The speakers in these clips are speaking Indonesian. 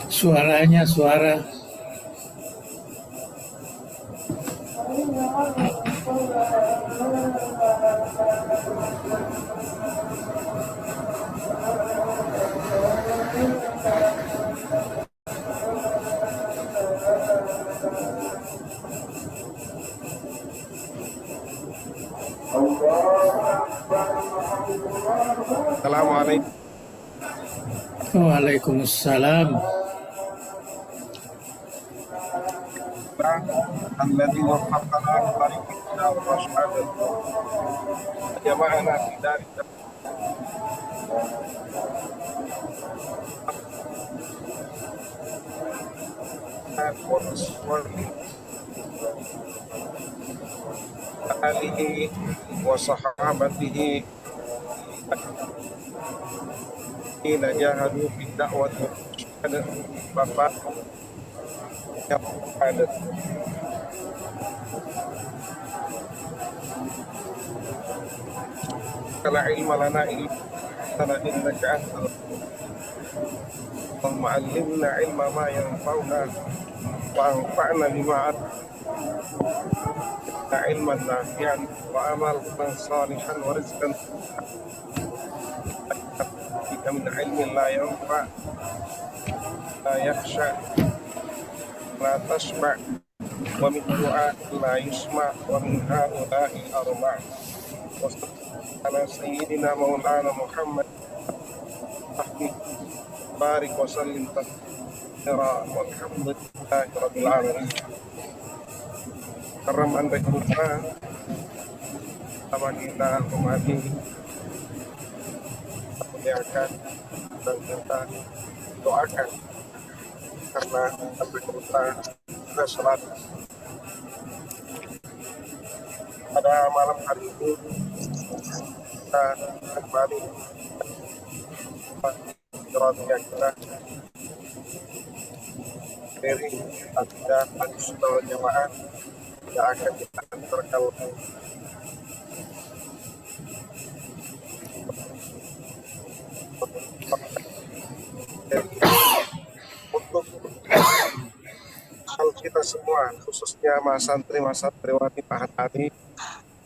Suaranya suara. Assalamualaikum. Waalaikumsalam. الذي وفقنا لطريق الهدى والرشاد وجمعنا في دار آله وصحابته الذين جاهدوا في الدعوة والرشاد Bapak yang ada. Kala ilma lana ilma innaka antal Allahumma allimna ilma ma yanfa'una wa anfa'na bima 'allamtana ilman nafi'an wa amalan salihan wa rizqan min ilmin la yanfa' la yakhsha la tasma' wa min du'a la yusma' wa min ha'ula'i arba' ala sayyidina maulana Muhammad barik wa sallim tathira walhamdulillahi rabbil alamin. Karam anda kita sama kita memahami muliakan dan kita doakan karena sampai kita salat pada malam hari ini kita kembali Jeratnya kita dari akidah Ahlussunnah wal Jamaah yang akan kita antarkan untuk hal kita semua, khususnya mas santriwati Pak Hatani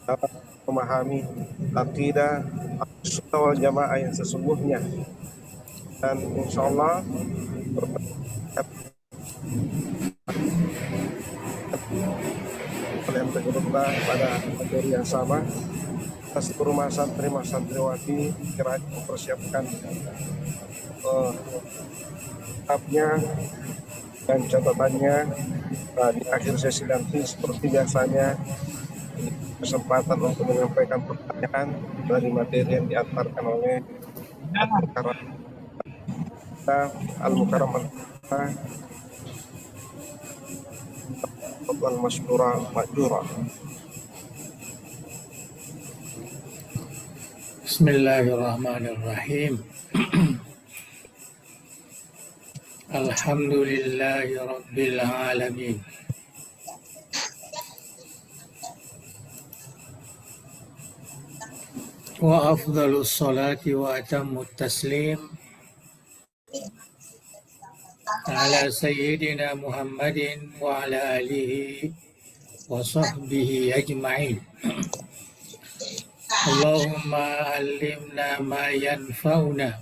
dapat memahami akidah Ahlussunnah wal Jamaah yang sesungguhnya, dan insya Allah yang bergabung pada materi yang sama. Kita seluruh mas santriwati kira mempersiapkan tabnya dan catatannya di akhir sesi nanti seperti biasanya kesempatan untuk menyampaikan pertanyaan dari materi yang diantarkan oleh Al-Mukarram al-Masyura Ma'jura. Bismillahirrahmanirrahim. Alhamdulillahi Rabbil Alamin. Wa afdalus salati wa atammut taslim ala sayyidina Muhammadin wa ala alihi wa sahbihi ajma'in. Allahumma allimna ma yanfa'una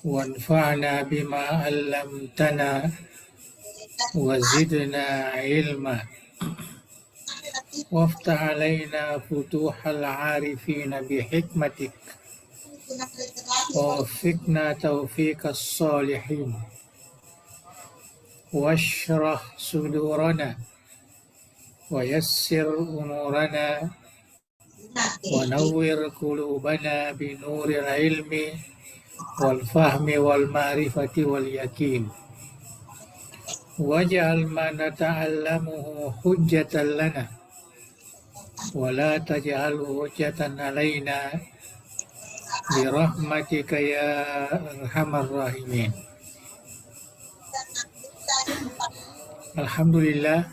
wanfa'na bima 'allamtana wa zidna ilma waftah 'alaina futuhal 'arifina bihikmatik wa waffiqna taufiqas salihin washrah sudurana wa yassir umurana wa nawwir qulubana binuril ilmi wal fahmi wal ma'rifati wal yakin waj'al ma nata'allamuhu hujjatan lana ولا تجعله حجة علينا برحمتك يا أرحم الراحمين. Alhamdulillah,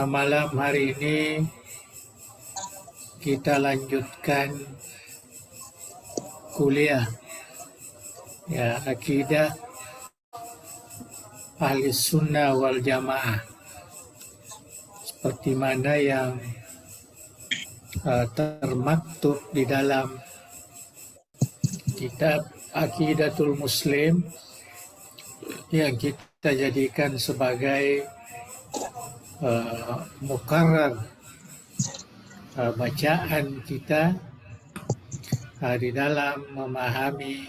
malam hari ini kita lanjutkan kuliah ya akidah ahli sunnah wal jamaah seperti mana yang termaktub di dalam kitab Aqidatul Muslim yang kita jadikan sebagai mukarrar bacaan kita di dalam memahami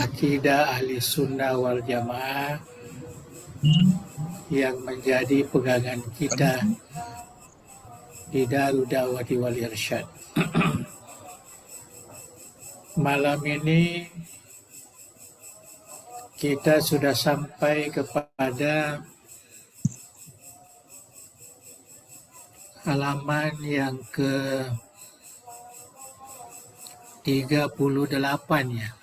akidah ahli sunnah wal jamaah yang menjadi pegangan kita di Darud Da'wati wal Irsyad. Malam ini kita sudah sampai kepada halaman yang ke 38 ya.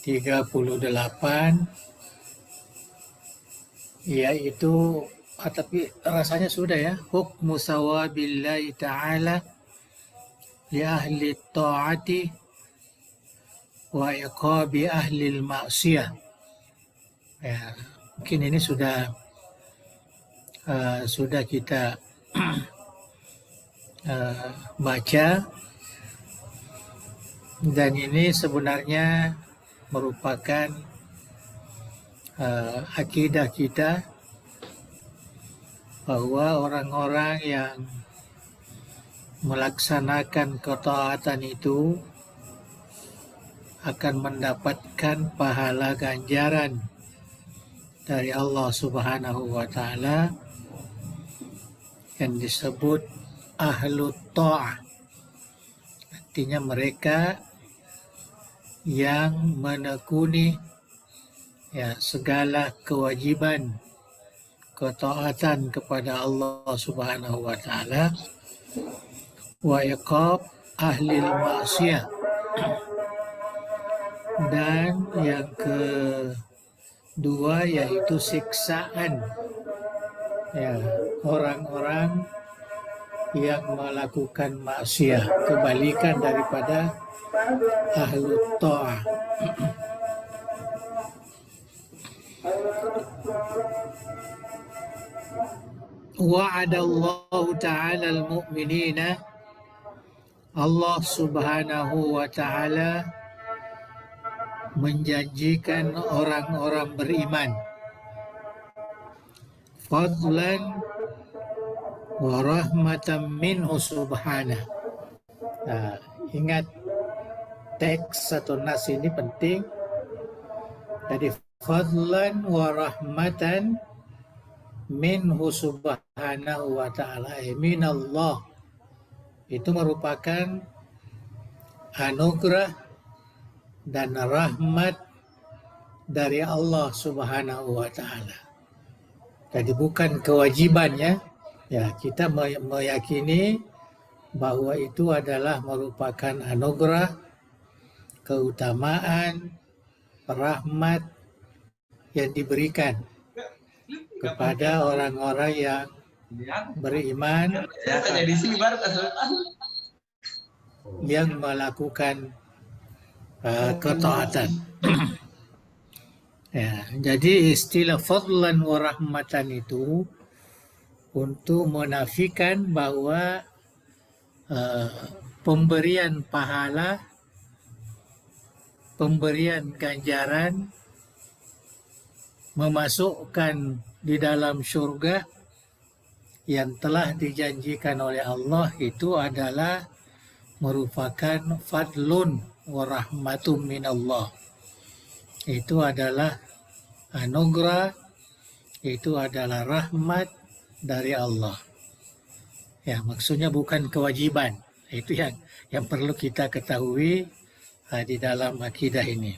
38 yaitu tapi rasanya sudah ya, hukmu sawabillahi ta'ala li ahli ta'ati wa iqabi ahli al-ma'siyah. Ya, mungkin ini sudah kita baca, dan ini sebenarnya merupakan akidah kita bahwa orang-orang yang melaksanakan ketaatan itu akan mendapatkan pahala ganjaran dari Allah Subhanahu wa Ta'ala yang disebut ahlut ta'ah. Artinya mereka yang menekuni ya segala kewajiban ketaatan kepada Allah Subhanahu wa Ta'ala, wa iqab ahli maksiyah, dan yang kedua yaitu siksaan ya orang-orang yang melakukan maksiat, kebalikan daripada ahlut ta'ah. Wa'adallahu ta'ala al-mu'minina, Allah Subhanahu wa Ta'ala menjanjikan orang-orang beriman fadlan wa rahmatan minhu subhanah. Nah, ingat teks atau nas ini penting. Jadi fadlan wa rahmatan minhu subhanahu wa ta'ala, minallah, itu merupakan anugerah dan rahmat dari Allah Subhanahu wa Ta'ala. Jadi bukan kewajibannya ya, kita meyakini bahwa itu adalah merupakan anugerah, keutamaan, rahmat yang diberikan kepada orang-orang yang beriman yang melakukan ketaatan. Ya, jadi istilah fadlan wa rahmatan itu untuk menafikan bahwa pemberian pahala, pemberian ganjaran, memasukkan di dalam surga yang telah dijanjikan oleh Allah itu adalah merupakan fadlun wa rahmatum minallah. Itu adalah anugerah, itu adalah rahmat dari Allah. Ya, maksudnya bukan kewajiban. Itu yang perlu kita ketahui di dalam akidah ini.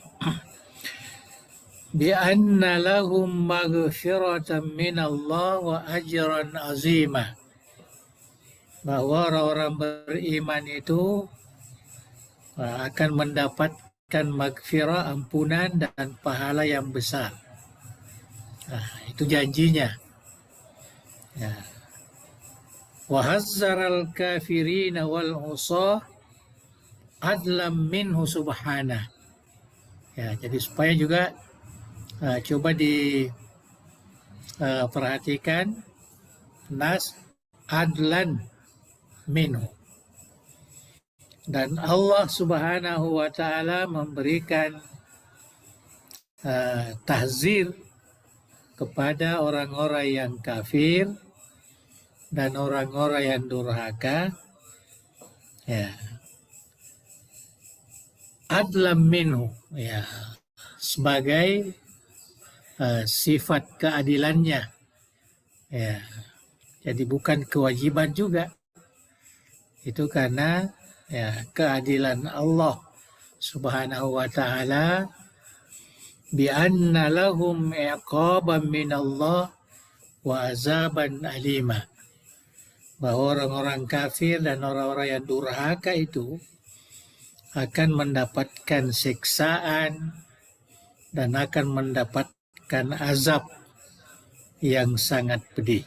bi anna lahum maghfiratan min Allah wa ajran azima, bahwa orang-orang beriman itu akan mendapatkan maghfirah, ampunan dan pahala yang besar. Itu janjinya. Ya. Wa hazzaral kafirina wal usah adlam minhu subhanah. Ya, jadi supaya juga coba diperhatikan nas adlan minhu. Dan Allah Subhanahu wa taala memberikan tahzir kepada orang-orang yang kafir dan orang-orang yang durhaka, ya, adlam minhu, ya, sebagai sifat keadilannya, ya. Jadi bukan kewajiban juga, itu karena ya keadilan Allah Subhanahu wa taala, bi anna lahum iqaban min Allah wa azaban alima, bahwa orang-orang kafir dan orang-orang yang durhaka itu akan mendapatkan siksaan dan akan mendapatkan azab yang sangat pedih.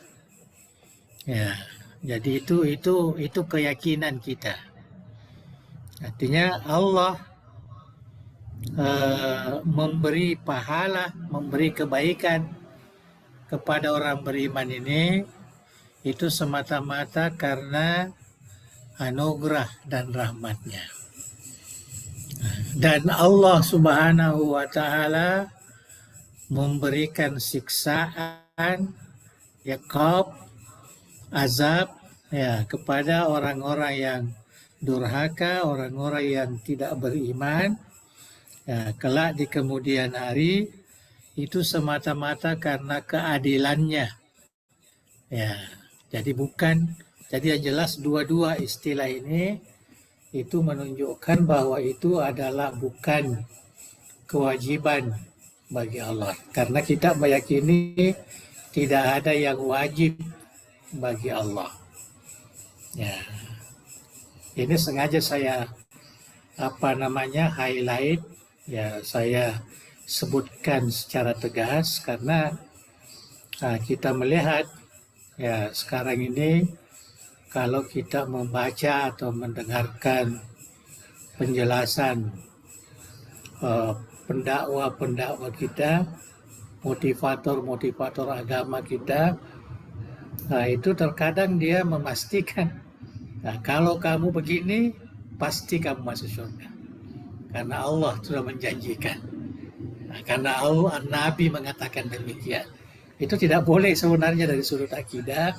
Ya, jadi itu keyakinan kita. Artinya Allah memberi pahala, memberi kebaikan kepada orang beriman ini itu semata-mata karena anugerah dan rahmatnya. Dan Allah Subhanahu wa taala memberikan siksaan, iqab, azab, ya, kepada orang-orang yang durhaka, orang-orang yang tidak beriman, ya, kelak di kemudian hari, itu semata-mata karena keadilannya. Ya, jadi yang jelas dua-dua istilah ini itu menunjukkan bahwa itu adalah bukan kewajiban bagi Allah. Karena kita meyakini tidak ada yang wajib bagi Allah. Ya. Ini sengaja saya highlight, ya, saya sebutkan secara tegas karena kita melihat ya sekarang ini kalau kita membaca atau mendengarkan penjelasan pendakwa-pendakwa kita, motivator-motivator agama kita, itu terkadang dia memastikan, kalau kamu begini pasti kamu masuk surga karena Allah sudah menjanjikan, karena Allah, Nabi mengatakan demikian. Itu tidak boleh sebenarnya dari sudut akidah,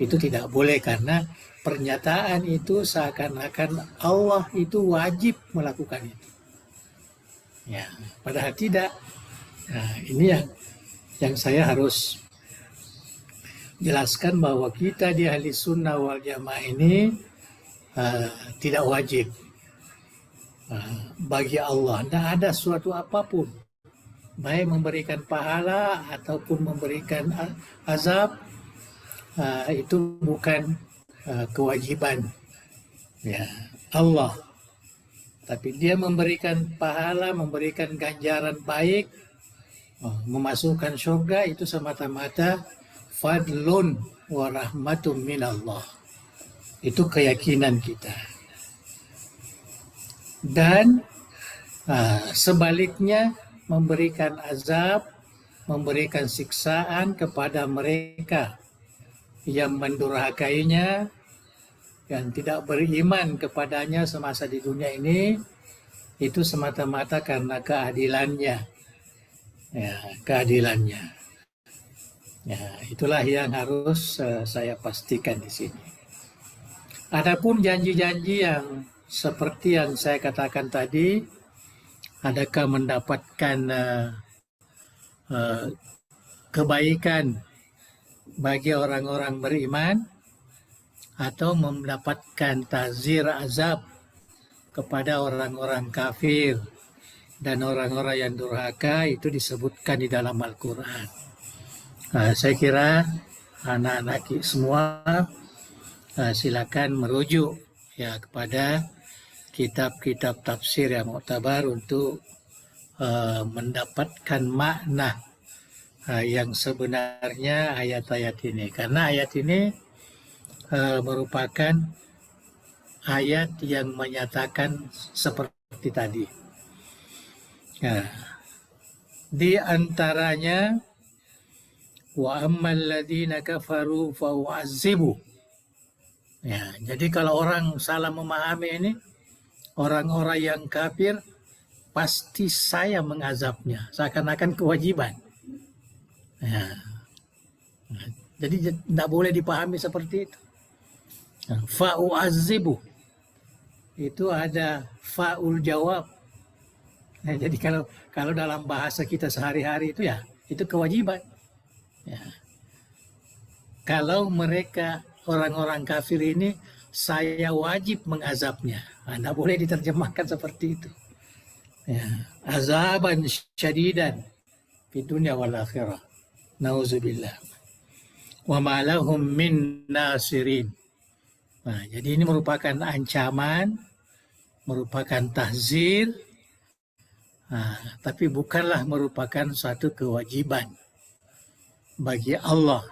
itu tidak boleh karena pernyataan itu seakan-akan Allah itu wajib melakukan itu. Ya, padahal tidak. Nah, ini yang saya harus jelaskan bahwa kita di ahli sunnah wal jamaah ini tidak wajib bagi Allah. Tidak ada suatu apapun, baik memberikan pahala ataupun memberikan azab, itu bukan kewajiban ya Allah. Tapi dia memberikan pahala, memberikan ganjaran baik, memasukkan surga, itu semata-mata fadlun wa rahmatun minallah. Itu keyakinan kita. Dan sebaliknya memberikan azab, memberikan siksaan kepada mereka yang mendurhakainya, yang tidak beriman kepadanya semasa di dunia ini, itu semata-mata karena keadilannya. Ya, keadilannya. Ya, itulah yang harus saya pastikan di sini. Adapun janji-janji yang seperti yang saya katakan tadi, adakah mendapatkan kebaikan bagi orang-orang beriman atau mendapatkan tazir azab kepada orang-orang kafir dan orang-orang yang durhaka itu disebutkan di dalam Al-Quran. Saya kira anak-anak semua silakan merujuk ya kepada kitab-kitab tafsir yang muktabar untuk mendapatkan makna yang sebenarnya ayat-ayat ini. Karena ayat ini merupakan ayat yang menyatakan seperti tadi. Nah, di antaranya wa ammal ladzina kafaru fa u'azzibu. Ya, jadi kalau orang salah memahami ini, orang-orang yang kafir pasti saya mengazabnya, seakan-akan kewajiban. Ya. Jadi tidak boleh dipahami seperti itu. Fa'u'azibu itu ada fa'ul jawab. Nah, jadi kalau dalam bahasa kita sehari-hari itu ya itu kewajiban. Ya. Kalau mereka orang-orang kafir ini saya wajib mengazabnya. Tidak boleh diterjemahkan seperti itu. Ya. Azaban syadidan di dunia wal akhirah. Nauzubillah. Wa ma lahum min nasirin. Nah, jadi ini merupakan ancaman, merupakan tahzir, tapi bukanlah merupakan suatu kewajiban bagi Allah.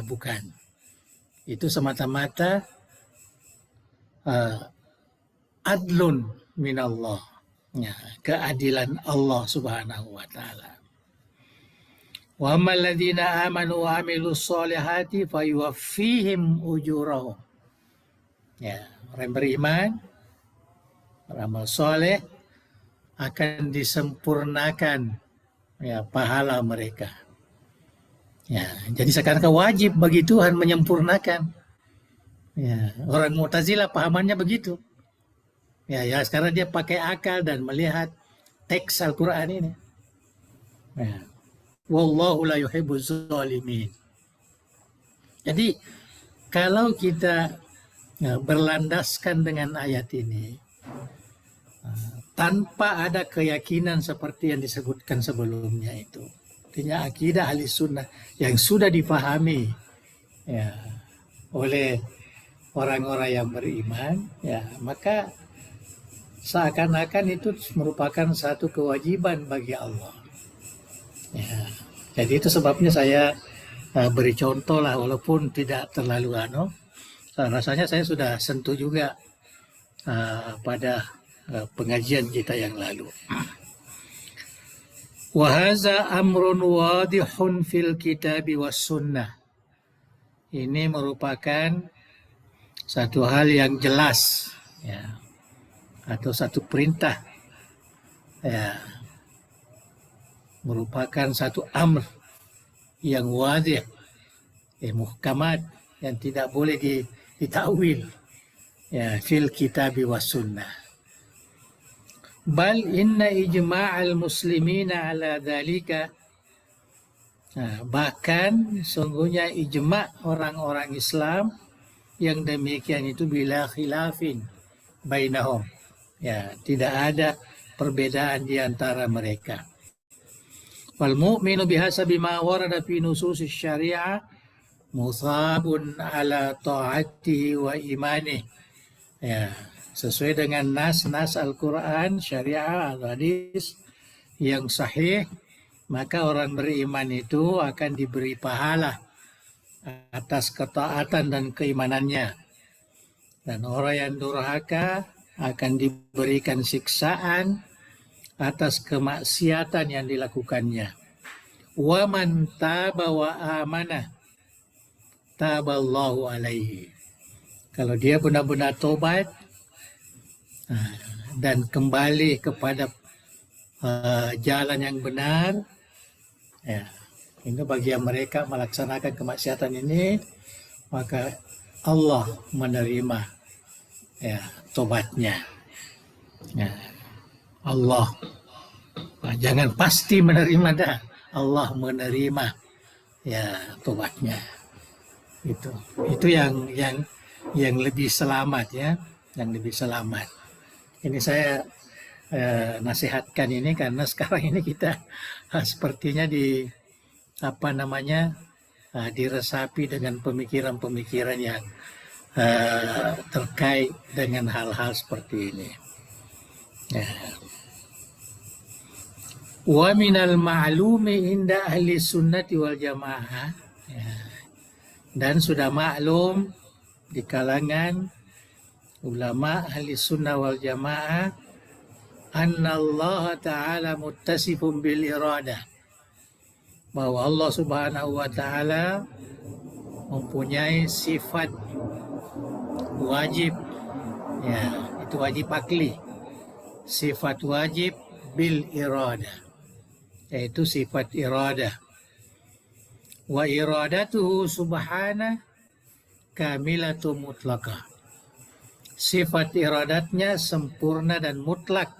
Bukan. Itu semata-mata adlun minallah. Ya, keadilan Allah Subhanahu wa taala. Wa ammal ladzina amanu wa amilus solihati fayuwaffihim ujurahum. Ya, orang beriman, beramal soleh akan disempurnakan ya pahala mereka. Ya, jadi sekarang wajib bagi Tuhan menyempurnakan. Ya, orang Mu'tazilah pahamannya begitu. Ya, sekarang dia pakai akal dan melihat teks Al-Quran ini. Ya. Wallahu la yuhibbuz zalimin. Jadi kalau kita berlandaskan dengan ayat ini tanpa ada keyakinan seperti yang disebutkan sebelumnya itu, artinya akidah ahli sunnah yang sudah dipahami ya oleh orang-orang yang beriman, ya maka seakan-akan itu merupakan satu kewajiban bagi Allah. Ya, jadi itu sebabnya saya beri contoh lah, walaupun tidak terlalu rasanya saya sudah sentuh juga pada pengajian kita yang lalu. Wa hadza amrun wadihun fil kitabi was sunnah. Ini merupakan satu hal yang jelas ya, atau satu perintah ya, merupakan satu amr yang wadih, muhkamat, yang tidak boleh ditakwil ya, fil kitabi was sunnah. Bal inna ijma'al muslimina ala dhalika. Bahkan sungguhnya ijma' orang-orang Islam yang demikian itu bila khilafin bainahum. Ya, tidak ada perbedaan di antara mereka. Wal mu'minu bihasabi ma warada fi nususis syariah musabun ala ta'atihi wa imanih. Ya, sesuai dengan nas-nas Al-Quran, syariah, hadis yang sahih, maka orang beriman itu akan diberi pahala atas ketaatan dan keimanannya. Dan orang yang durhaka akan diberikan siksaan atas kemaksiatan yang dilakukannya. Wa man taba wa amana taballahu alaihi. Kalau dia benar-benar tobat dan kembali kepada jalan yang benar, ya, ini bagi mereka melaksanakan kemaksiatan ini, maka Allah menerima ya tobatnya. Ya, Allah jangan pasti menerima dah, Allah menerima ya tobatnya. Itu yang lebih selamat ya, yang lebih selamat. Ini saya nasihatkan ini karena sekarang ini kita sepertinya diresapi dengan pemikiran-pemikiran yang terkait dengan hal-hal seperti ini. Ya. Wa minal ma'lumi inda ahli sunnati wal jamaah, ya. Dan sudah maklum di kalangan ulama ahli sunnah wal jamaah anna Allah ta'ala muttasifun bil iradah, bahwa Allah subhanahu wa ta'ala mempunyai sifat wajib, ya, itu wajib akli, sifat wajib bil iradah, yaitu sifat iradah. Wa iradatuhu subhanahu kamilatu mutlaqah, sifat iradatnya sempurna dan mutlak.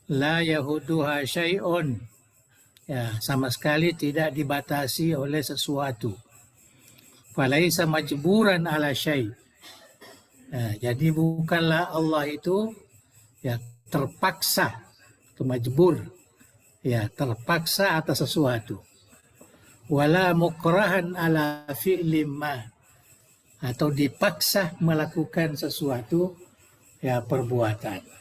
La yahuduha syai'un, ya, sama sekali tidak dibatasi oleh sesuatu. Falaisa majburan ala syai', ya, jadi bukanlah Allah itu, ya, terpaksa, itu majbur, ya, terpaksa atas sesuatu. Wala mukrahan ala fi'lim ma, atau dipaksa melakukan sesuatu, ya, perbuatan.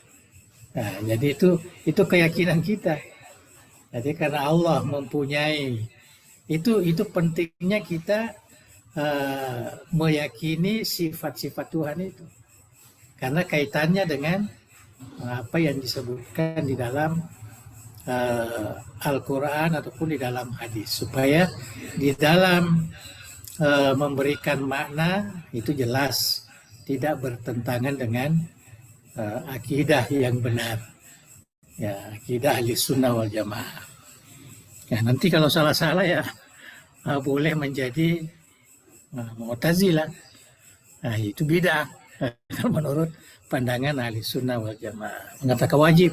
Nah, jadi itu keyakinan kita. Jadi karena Allah mempunyai itu pentingnya kita meyakini sifat-sifat Tuhan itu, karena kaitannya dengan apa yang disebutkan di dalam Al-Quran ataupun di dalam hadis, supaya di dalam memberikan makna itu jelas, tidak bertentangan dengan akidah yang benar, ya, akidah ahli sunnah wal jamaah. Ya, nanti kalau salah-salah ya boleh menjadi Mu'tazilah, nah, itu bid'ah menurut pandangan ahli sunnah wal jamaah, mengatakan wajib.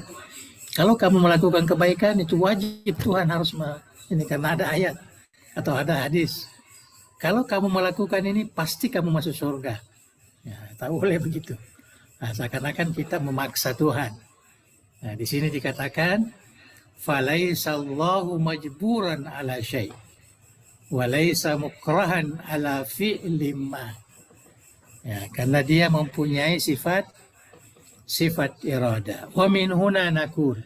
Kalau kamu melakukan kebaikan itu wajib, Tuhan harus ini karena ada ayat atau ada hadis. Kalau kamu melakukan ini pasti kamu masuk surga. Ya, tak boleh begitu. Nah, seakan-akan kita memaksa Tuhan. Nah, di sini dikatakan falaisallahu majburan ala syai' walaisa mukrahan ala fi'li ma. Ya, karena dia mempunyai sifat irada. Wa min huna nakul.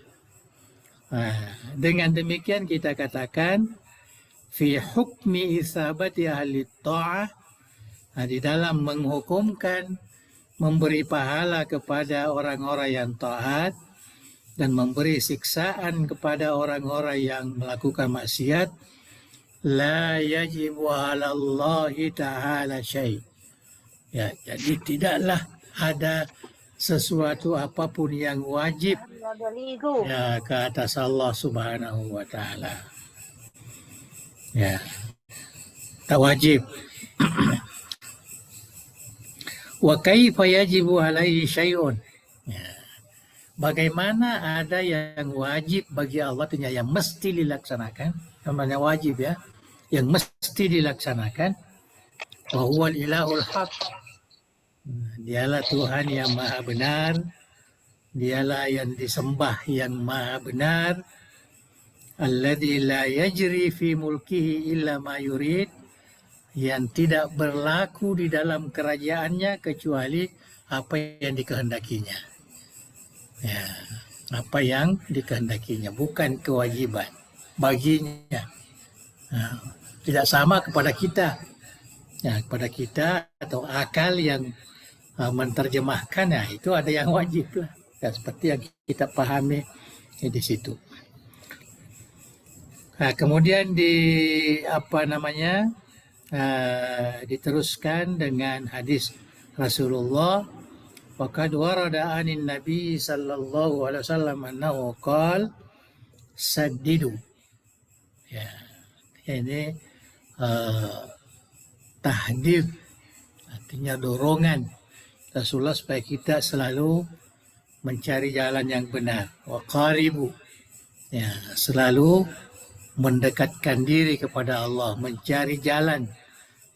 Dengan demikian kita katakan fi hukmi isabati ahli ta'ah, di dalam menghukumkan memberi pahala kepada orang-orang yang taat dan memberi siksaan kepada orang-orang yang melakukan maksiat, la yajibu 'ala Allah ta'ala syai'. Ya, jadi tidaklah ada sesuatu apapun yang wajib, ya, ke atas Allah subhanahu wa ta'ala. Ya, tak wajib. Wa kaifa yajibu alaihi syai'un, ya, bagaimana ada yang wajib bagi Allah, yang mesti dilaksanakan, namanya wajib, ya, yang mesti dilaksanakan. Wa huwal ilahul haq, dialah Tuhan yang maha benar, dialah yang disembah yang maha benar. Alladzi la yajri fi mulkihi illa ma yurid, yang tidak berlaku di dalam kerajaannya kecuali apa yang dikehendakinya. Ya, apa yang dikehendakinya, bukan kewajiban baginya. Nah, tidak sama kepada kita. Ya, kepada kita atau akal yang menerjemahkan, ya, itu ada yang wajib lah, ya, seperti yang kita pahami di situ. Nah, kemudian diteruskan dengan hadis Rasulullah, waqad warada anin Nabi sallallahu alaihi wasallam annahu qala saddidu. Ya, ini tahdid, artinya dorongan Rasulullah supaya kita selalu mencari jalan yang benar. Wa qaribu, ya, selalu mendekatkan diri kepada Allah, mencari jalan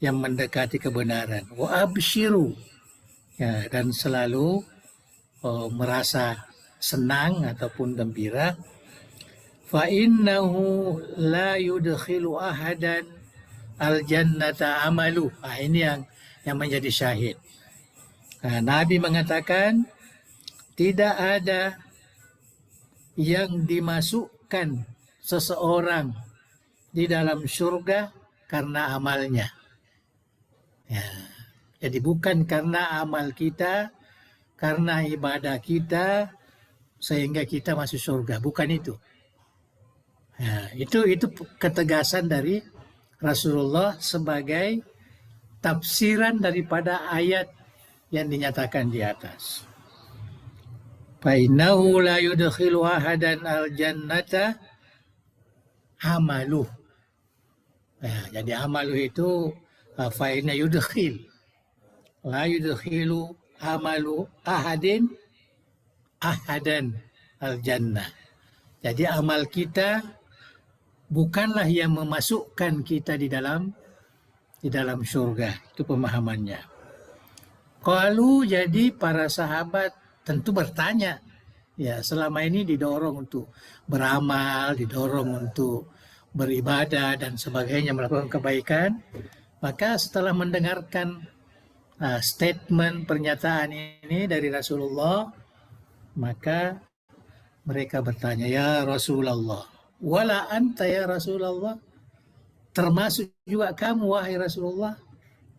yang mendekati kebenaran. Wa abshiru, ya, dan selalu merasa senang ataupun gembira, fa innahu la yudkhilu ahadan al jannata amalu. Ini yang menjadi syahid. Nabi mengatakan tidak ada yang dimasukkan seseorang di dalam surga karena amalnya. Ya. Jadi bukan karena amal kita, karena ibadah kita sehingga kita masuk surga, bukan itu. Ya, itu ketegasan dari Rasulullah sebagai tafsiran daripada ayat yang dinyatakan di atas. Fa innahu la yudkhilu ahadan al-jannata amaluh. Ya, jadi amaluh itu fa inna yudkhil. La yudkhilu amalu ahadan al-jannah. Jadi amal kita bukanlah yang memasukkan kita di dalam surga. Itu pemahamannya. Kalau jadi para sahabat tentu bertanya, ya selama ini didorong untuk beramal, didorong untuk beribadah dan sebagainya, melakukan kebaikan. Maka setelah mendengarkan statement pernyataan ini dari Rasulullah, maka mereka bertanya, ya Rasulullah, wala anta ya Rasulullah, termasuk juga kamu wahai Rasulullah,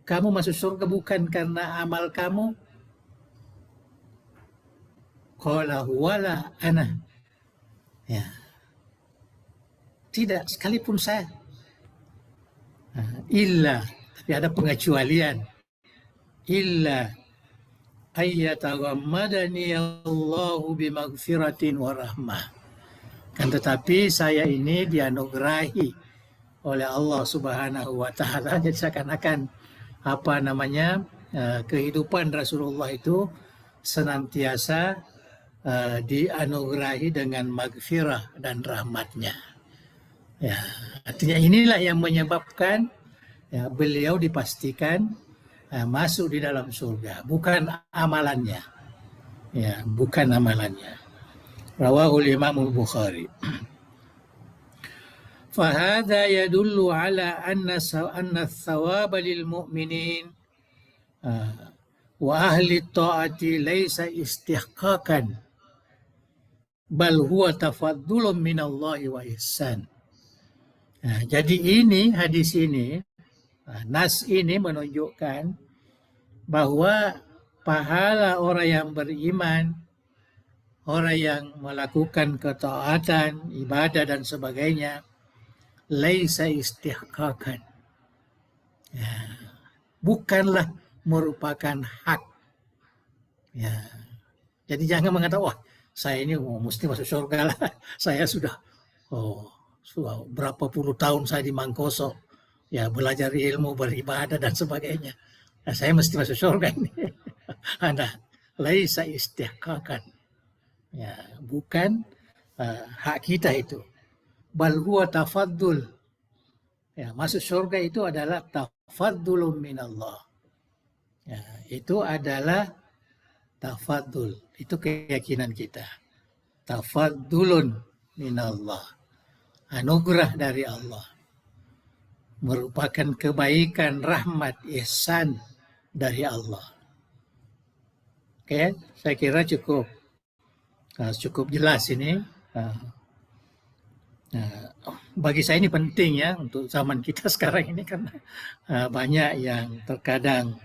kamu masuk surga bukan karena amal kamu? Qala wala ana. Ya. Tidak, sekalipun saya. Illa, tapi ada pengecualian. Illa ayyataghammadani Allahu bimaghfiratin wa rahmah. Kan tetapi saya ini dianugerahi oleh Allah Subhanahu wa taala, jadi seakan-akan kehidupan Rasulullah itu senantiasa dianugerahi dengan maghfirah dan rahmatnya. Ya, artinya inilah yang menyebabkan beliau dipastikan masuk di dalam surga, bukan amalannya. Ya, bukan amalannya. Rawahul Imamul Bukhari. Fahadha yadullu ala anna thawaba lil mu'minin wa ahli ta'ati laysa istihqaqan bal huwa tafaddulun minallahi wa ihsan. Jadi hadis ini, nas ini menunjukkan bahwa pahala orang yang beriman, orang yang melakukan ketaatan, ibadah dan sebagainya, laisa istihqaqan. Bukanlah merupakan hak. Jadi jangan mengatakan, wah saya ini mesti masuk surga lah. Saya sudah berapa puluh tahun saya di Mangkoso, belajar ilmu, beribadah dan sebagainya. Saya mesti masuk surga ini. Laisa istihqaqan. Bukan hak kita itu. Bal huwa tafaddul. Masuk surga itu adalah tafaddulun minallah. Itu adalah tafaddul. Itu keyakinan kita. Tafaddulun minallah. Anugerah dari Allah. Merupakan kebaikan, rahmat, ihsan dari Allah. Oke, saya kira cukup jelas ini. Bagi saya ini penting ya untuk zaman kita sekarang ini, karena banyak yang terkadang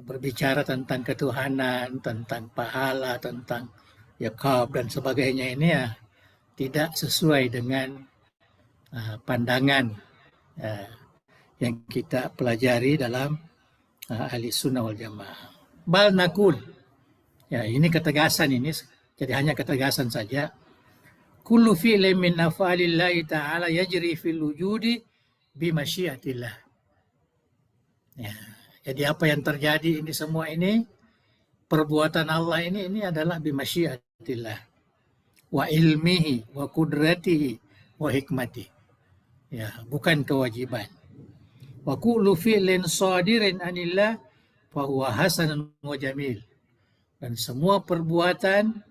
berbicara tentang ketuhanan, tentang pahala, tentang iqab dan sebagainya ini tidak sesuai dengan pandangan yang kita pelajari dalam ahli sunnah wal jamaah. Bal nakul, ini ketegasan ini, jadi hanya ketegasan saja. Kullu fi'lin min af'alillahi ta'ala yajri fil wujudi bimasyiatillah. Jadi apa yang terjadi ini semua ini, perbuatan Allah ini adalah bimasyiatillah. Wa ilmihi, wa kudratihi, wa hikmati. Bukan kewajiban. Wa kullu fi'lin sadirin anillah fa huwa hasanun wa jamil. Dan semua perbuatan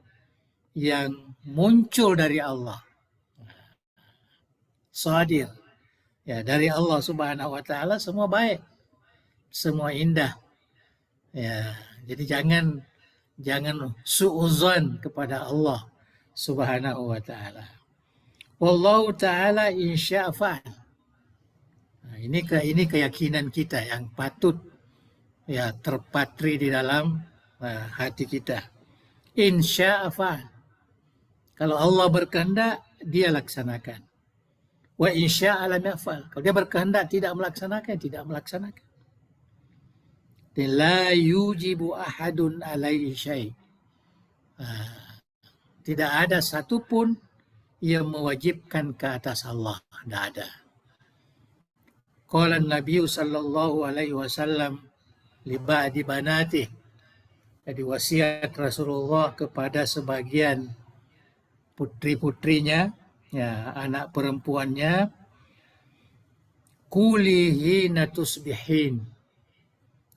yang muncul dari Allah. Shadir. Ya, dari Allah Subhanahu wa taala semua baik, semua indah. Ya, jadi jangan suudzon kepada Allah Subhanahu wa taala. Wallahu taala insya fa'al. Nah, ini keyakinan kita yang patut ya terpatri di dalam hati kita. Insya fa'al. Kalau Allah berkehendak, dia laksanakan. Wa insya alam yafal. Kalau dia berkehendak tidak melaksanakan, tidak melaksanakan. La yujibu ahadun alaihi syai'. Tidak ada satupun yang mewajibkan ke atas Allah. Tidak ada. Qala Nabi sallallahu alaihi wasallam li ba'di banatih. Jadi wasiat Rasulullah kepada sebagian putri-putrinya, ya, anak perempuannya, quli hina tusbihin.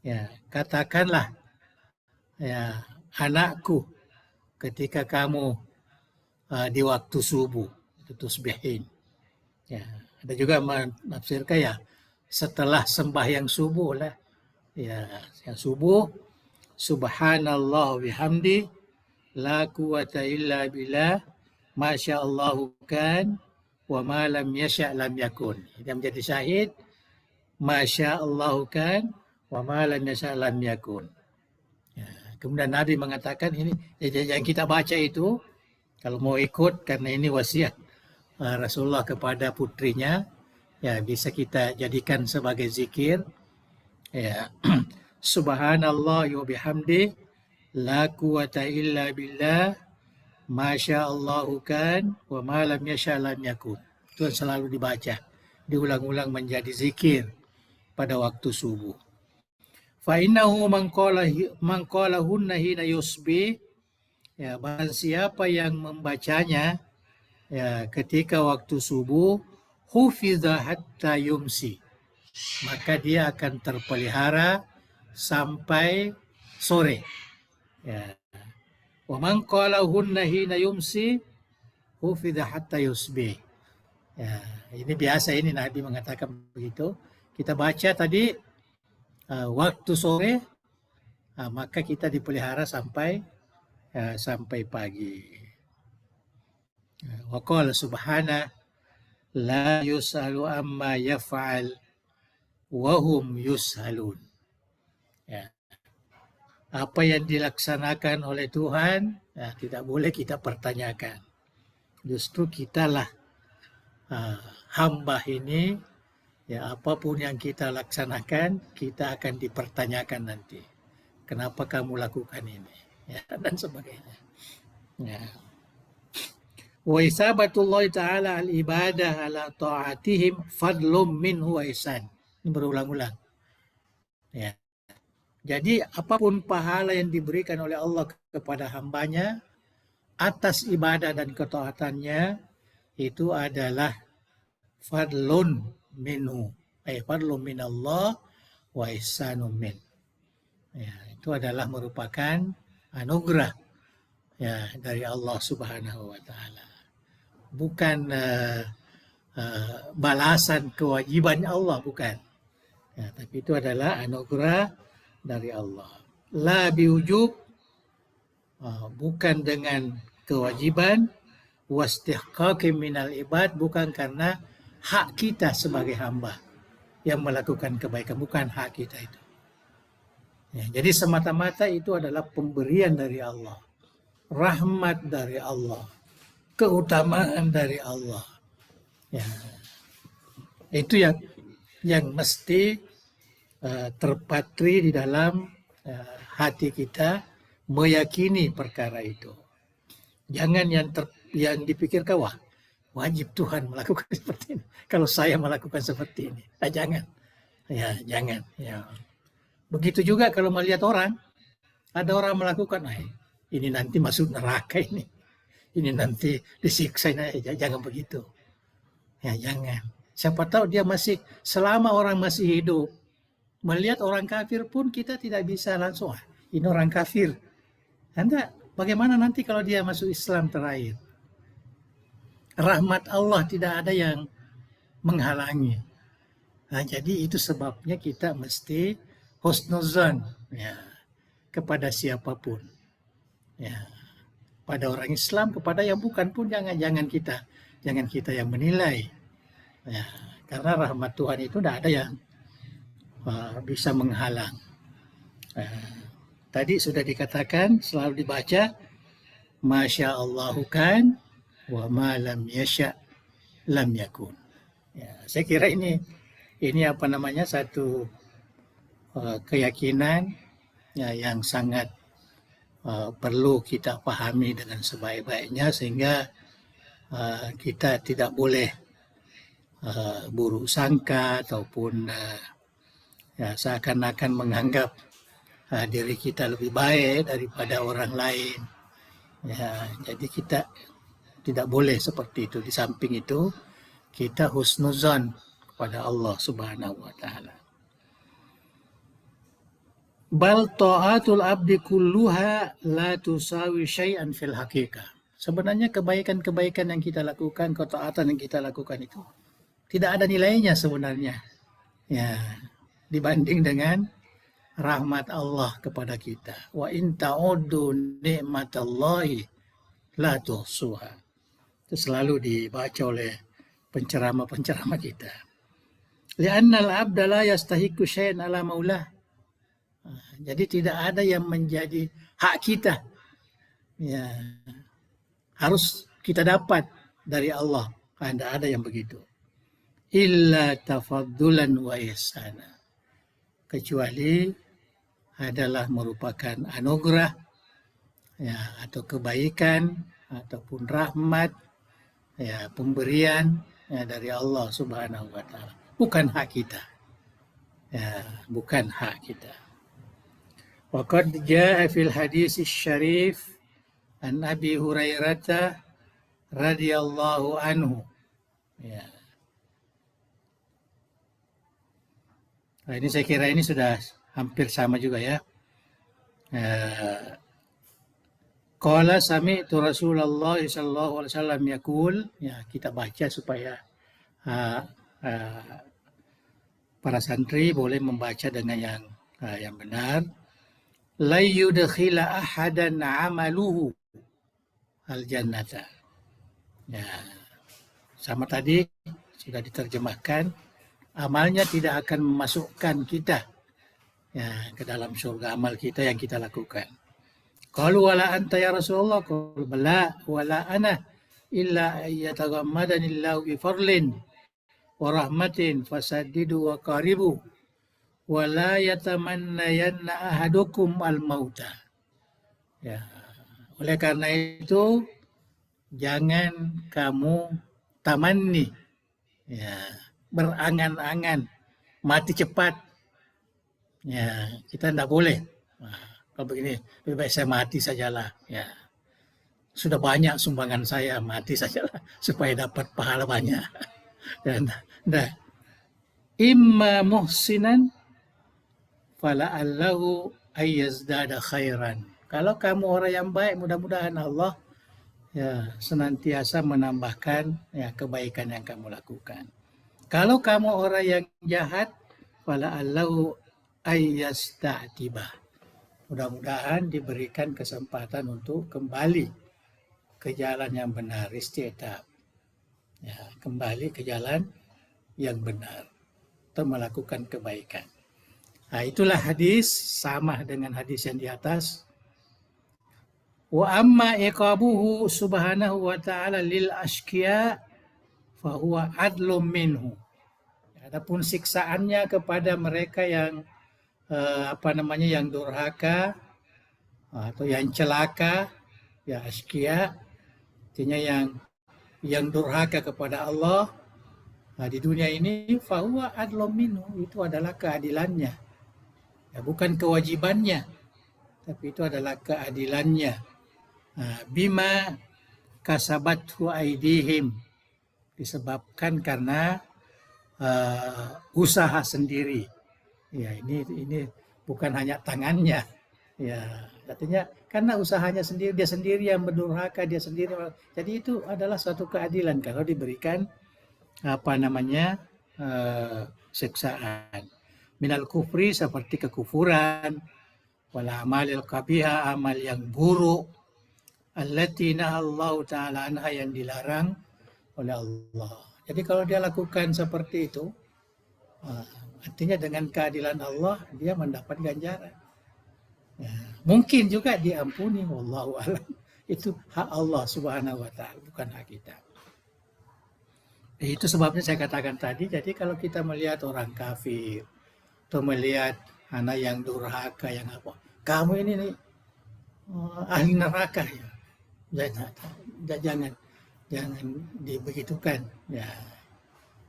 Ya, katakanlah, ya, anakku, ketika kamu di waktu subuh, itu tusbihin. Ya, ada juga menafsirkan ya setelah sembahyang subuh lah. Ya, yang subuh, subhanallah bihamdi, la quwata illa billah, masya Allahu kan, wa ma lam yasha' lam yakun. Dia menjadi syahid, masya Allahu kan, wa ma lam yasha' lam yakun. Ya, kemudian Nabi mengatakan ini, yang kita baca itu, kalau mau ikut, karena ini wasiat Rasulullah kepada putrinya, ya bisa kita jadikan sebagai zikir. Ya, subhanallah wa bihamdi, la quwata illa billah, masya Allahu kan, wa ma lam yasha' lam yakun. Itu selalu dibaca, diulang-ulang menjadi zikir pada waktu subuh. Fa innahu man qalahunna hina yusbi, ya, barang siapa yang membacanya ya ketika waktu subuh, hufidha hatta yumsi, maka dia akan terpelihara sampai sore. Ya. Wa man qalahunna hina yumsi hufidha hatta yusbi. Ya, ini biasa, ini Nabi mengatakan begitu. Kita baca tadi waktu sore, maka kita dipelihara sampai pagi. Wa qala subhana la yus'alu amma yaf'al wa hum yus'alun. Ya. Apa yang dilaksanakan oleh Tuhan, ya, tidak boleh kita pertanyakan. Justru kitalah hamba ini, ya, apapun yang kita laksanakan, kita akan dipertanyakan nanti. Kenapa kamu lakukan ini? Ya, dan sebagainya. Ya. Wa isabatullah ta'ala al-ibadah ala ta'atihim fadlum minhu wa ihsan. Ini berulang-ulang. Ya. Jadi apapun pahala yang diberikan oleh Allah kepada hambanya atas ibadah dan ketaatannya, itu adalah fadlun minhu, fadlun minallah wa ihsanun min. Ya, itu adalah merupakan anugerah ya dari Allah Subhanahu wa taala. Bukan balasan kewajiban Allah, bukan. Ya, tapi itu adalah anugerah dari Allah. La biujub, bukan dengan kewajiban, wastihqaqi minal ibad, bukan karena hak kita sebagai hamba yang melakukan kebaikan, bukan hak kita itu. Ya, jadi semata-mata itu adalah pemberian dari Allah, rahmat dari Allah, keutamaan dari Allah. Ya, itu yang mesti terpatri di dalam hati kita, meyakini perkara itu. Jangan yang dipikirkan, wah, wajib Tuhan melakukan seperti ini kalau saya melakukan seperti ini. Nah, jangan. Ya, jangan. Ya. Begitu juga kalau melihat orang, ada orang melakukan, ini nanti masuk neraka ini nanti disiksa, jangan begitu. Ya, jangan. Siapa tahu dia masih, selama orang masih hidup, melihat orang kafir pun kita tidak bisa langsung, ini orang kafir. Anda Bagaimana nanti kalau dia masuk Islam terakhir? Rahmat Allah tidak ada yang menghalangi. Nah, jadi itu sebabnya kita mesti husnuzan ya, kepada siapapun. Ya, pada orang Islam, kepada yang bukan pun jangan kita yang menilai. Ya, karena rahmat Tuhan itu tidak ada yang bisa menghalang. Tadi sudah dikatakan, selalu dibaca, Masya Allahu kan, wa ma lam yasha lam yakun. Ya, saya kira ini apa namanya satu keyakinan ya, yang sangat perlu kita pahami dengan sebaik-baiknya sehingga kita tidak boleh buruk sangka ataupun ya, seakan-akan menganggap diri kita lebih baik daripada orang lain. Ya, jadi kita tidak boleh seperti itu. Di samping itu, kita husnuzan kepada Allah Subhanahu wa taala. Bal ta'atul abdi kulluha la tusawi syai'an fil haqiqah. Sebenarnya kebaikan-kebaikan yang kita lakukan, ketaatan yang kita lakukan itu tidak ada nilainya sebenarnya. Ya, dibanding dengan rahmat Allah kepada kita. Wa in ta'uddu ni'matallahi la tuhsuha. Itu selalu dibaca oleh penceramah-penceramah kita. Li'annal abda la yastahiqu syai'an ala maulah. Jadi tidak ada yang menjadi hak kita. Ya, harus kita dapat dari Allah. Tidak ada yang begitu. Illa tafaddulan wa ihsana. Kecuali adalah merupakan anugerah ya, atau kebaikan ataupun rahmat ya, pemberian ya, dari Allah Subhanahu wa taala, bukan hak kita ya, bukan hak kita. Wa qad jaa fil hadis syarif an Abi Hurairah radhiyallahu anhu ya. Nah, ini saya kira ini sudah hampir sama juga ya. Qala sami'tu Rasulullah sallallahu alaihi wasallam yaqul, ya kita baca supaya para santri boleh membaca dengan yang benar. La yudkhila ahadan amaluhu al jannata. Ya, sama tadi sudah diterjemahkan, amalnya tidak akan memasukkan kita ya, ke dalam surga, amal kita yang kita lakukan. Qalu wala anta ya Rasulullah, qul bala wala ana illa ayyataghammadani Allahu bi fadlin wa rahmatin fasaddidu wa qaribu wa la yatamannayanna ahadukum al mauta. Ya, oleh karena itu jangan kamu tamanni ya, berangan-angan mati cepat. Ya, kita tidak boleh. Nah, kalau begini, lebih baik saya mati sajalah. Ya, sudah banyak sumbangan saya, mati sajalah supaya dapat pahala banyak. Dan imma muhsinan fala'allahu ayyazdada khairan. Kalau kamu orang yang baik, mudah-mudahan Allah ya senantiasa menambahkan ya kebaikan yang kamu lakukan. Kalau kamu orang yang jahat, fala'allahu ayyasta'tibah. Mudah-mudahan diberikan kesempatan untuk kembali ke jalan yang benar, istiqamah. Ya, kembali ke jalan yang benar atau melakukan kebaikan. Nah, itulah hadis sama dengan hadis yang di atas. Wa amma iqabuhu subhanahu wa ta'ala lil ashqiya fa huwa adlum minhu. Adapun siksaannya kepada mereka yang yang durhaka atau yang celaka, ya askia, artinya yang durhaka kepada Allah di dunia ini, fahuwa adlum minhu, itu adalah keadilannya, ya bukan kewajibannya, tapi itu adalah keadilannya. Bima kasabathu aidihim, disebabkan karena usaha sendiri. Ya, ini bukan hanya tangannya, Ya, artinya karena usahanya sendiri, dia sendiri yang berdurhaka, dia sendiri. Jadi itu adalah suatu keadilan kalau diberikan apa namanya siksaan. Minal kufri seperti kekufuran, wal amalil qabiha, amal yang buruk, allati nahallahu taala anha, yang dilarang oleh Allah. Jadi kalau dia lakukan seperti itu, ah, artinya dengan keadilan Allah dia mendapat ganjaran. Ya, mungkin juga diampuni, wallahu alam. Itu hak Allah Subhanahu wa taala, bukan hak kita. Itu sebabnya saya katakan tadi, jadi kalau kita melihat orang kafir atau melihat anak yang durhaka yang apa, kamu ini nih ahli neraka ya. Jangan jangan dibegitukan. Ya,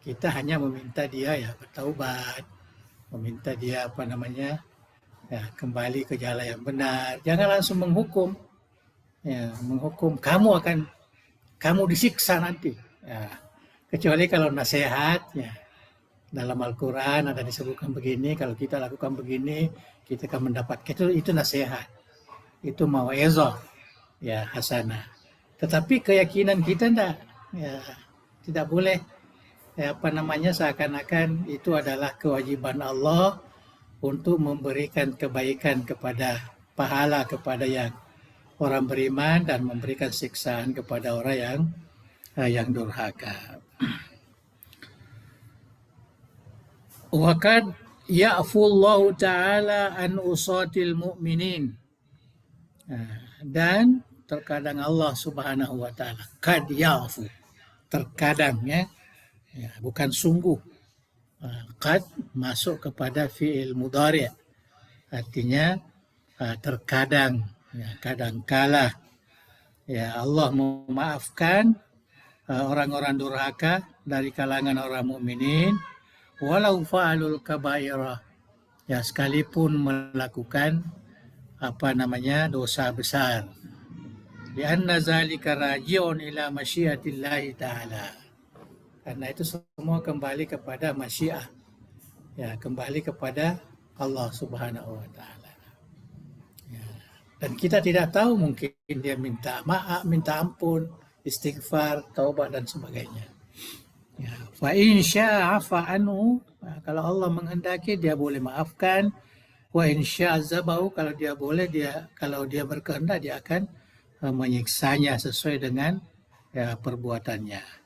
kita hanya meminta dia ya bertaubat, meminta dia apa namanya ya kembali ke jalan yang benar. Jangan langsung menghukum. Ya, menghukum kamu disiksa nanti. Ya, kecuali kalau nasihat ya dalam Al-Quran ada disebutkan begini, kalau kita lakukan begini kita akan mendapat itu nasihat, itu mau'izah ya hasanah. Tetapi keyakinan kita ya, tidak boleh ya, apa namanya seakan-akan itu adalah kewajiban Allah untuk memberikan kebaikan kepada pahala kepada yang orang beriman dan memberikan siksaan kepada orang yang durhaka. Wa kad ya'fullahu ta'ala an usatil mu'minin. Dan terkadang Allah Subhanahu wa taala kad ya'fu, terkadang ya, bukan sungguh. Kad masuk kepada fi'il mudhari', artinya terkadang ya, kadangkala ya Allah memaafkan orang-orang durhaka dari kalangan orang mukminin, walau fa'alul kabairah, ya sekalipun melakukan apa namanya dosa besar. Lianna zalika raji'un ila masyiatillahi ta'ala. Karena itu semua kembali kepada masyiah. Ya, kembali kepada Allah Subhanahu wa taala. Ya. Dan kita tidak tahu, mungkin dia minta maaf, minta ampun, istighfar, taubat dan sebagainya. Ya, fa in syaa'a fa'anhu, kalau Allah menghendaki dia boleh maafkan, wa in sya'azabahu, kalau dia berkehendak dia akan menyiksanya sesuai dengan ya, perbuatannya.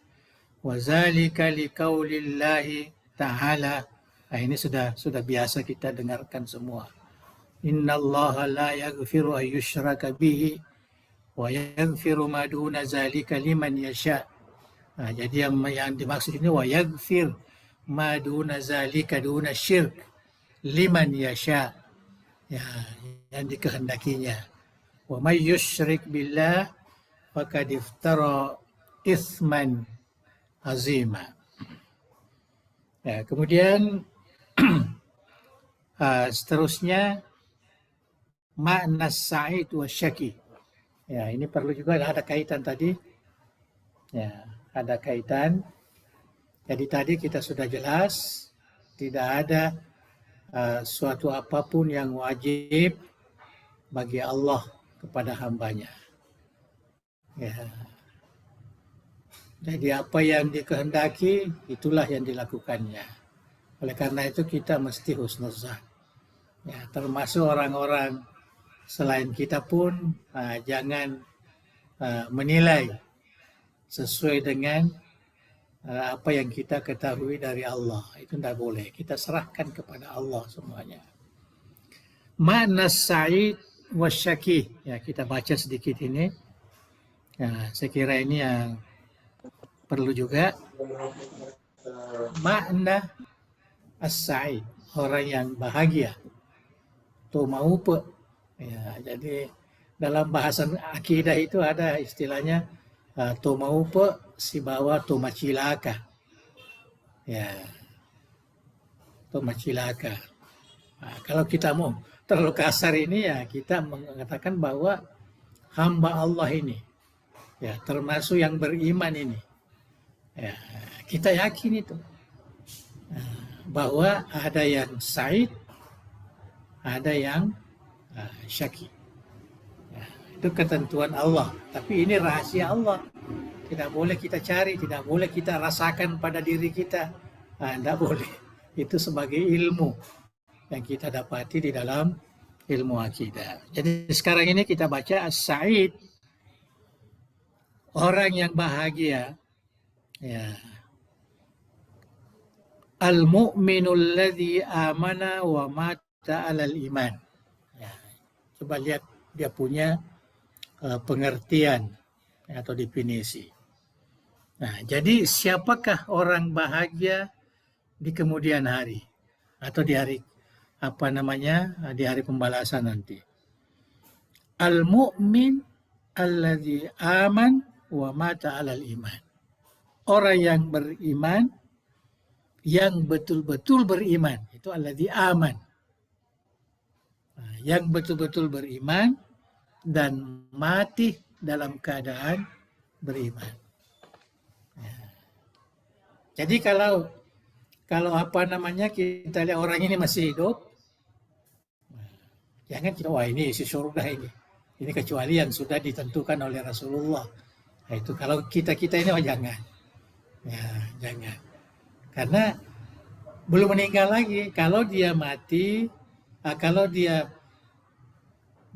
Wa zalika liqaulillahi ta'ala. Nah, ini sudah biasa kita dengarkan semua. Innallaha la yaghfiru an yushraka bihi wa yaghfiru ma duna zalika liman yasha. Nah, jadi yang dimaksud ini wa yaghfir ma duna zalika duna syirk liman yasha. Ya, yang dikehendakinya. Wa may yusyrik billah faqad iftara itsman azima. Ya, kemudian seterusnya makna sa'id wa syaki. Ya, ini perlu juga ada kaitan tadi. Ya, ada kaitan. Jadi tadi kita sudah jelas tidak ada suatu apapun yang wajib bagi Allah kepada hambanya. Ya. Jadi apa yang dikehendaki itulah yang dilakukannya. Oleh karena itu kita mesti husnuzan. Ya, termasuk orang-orang selain kita pun jangan menilai sesuai dengan apa yang kita ketahui dari Allah. Itu tidak boleh. Kita serahkan kepada Allah semuanya. Makna sa'id wasyaki. Ya, kita baca sedikit ini. Ya, saya kira ini yang perlu juga. Makna as-sa'id, orang yang bahagia. Tu maupe. Ya, jadi dalam bahasan akidah itu ada istilahnya tu maupe si bawa tu macilaka. Ya. Tu macilaka. Nah, kalau kita mau terlalu kasar ini ya kita mengatakan bahwa hamba Allah ini ya termasuk yang beriman ini. Ya, kita yakin itu bahwa ada yang sa'id, ada yang syaki. Ya, itu ketentuan Allah, tapi ini rahasia Allah. Tidak boleh kita cari, tidak boleh kita rasakan pada diri kita. Tidak boleh. Itu sebagai ilmu yang kita dapati di dalam ilmu akidah. Jadi sekarang ini kita baca As-Sa'id, orang yang bahagia. Ya. Al-mu'minul ladzi amana wa mata 'alal iman. Ya. Coba lihat dia punya pengertian atau definisi. Nah, jadi siapakah orang bahagia di kemudian hari atau di hari di hari pembalasan nanti? Al-mu'min alladzi aman wa mata 'alal iman. Orang yang beriman, yang betul-betul beriman, itu alladzi aman. Nah, yang betul-betul beriman dan mati dalam keadaan beriman. Jadi kalau kita lihat orang ini masih hidup, jangan kita wah ini isi surga ini. Ini kecuali yang sudah ditentukan oleh Rasulullah. Nah, itu kalau kita ini jangan. Ya, jangan. Karena belum meninggal lagi. Kalau dia mati, kalau dia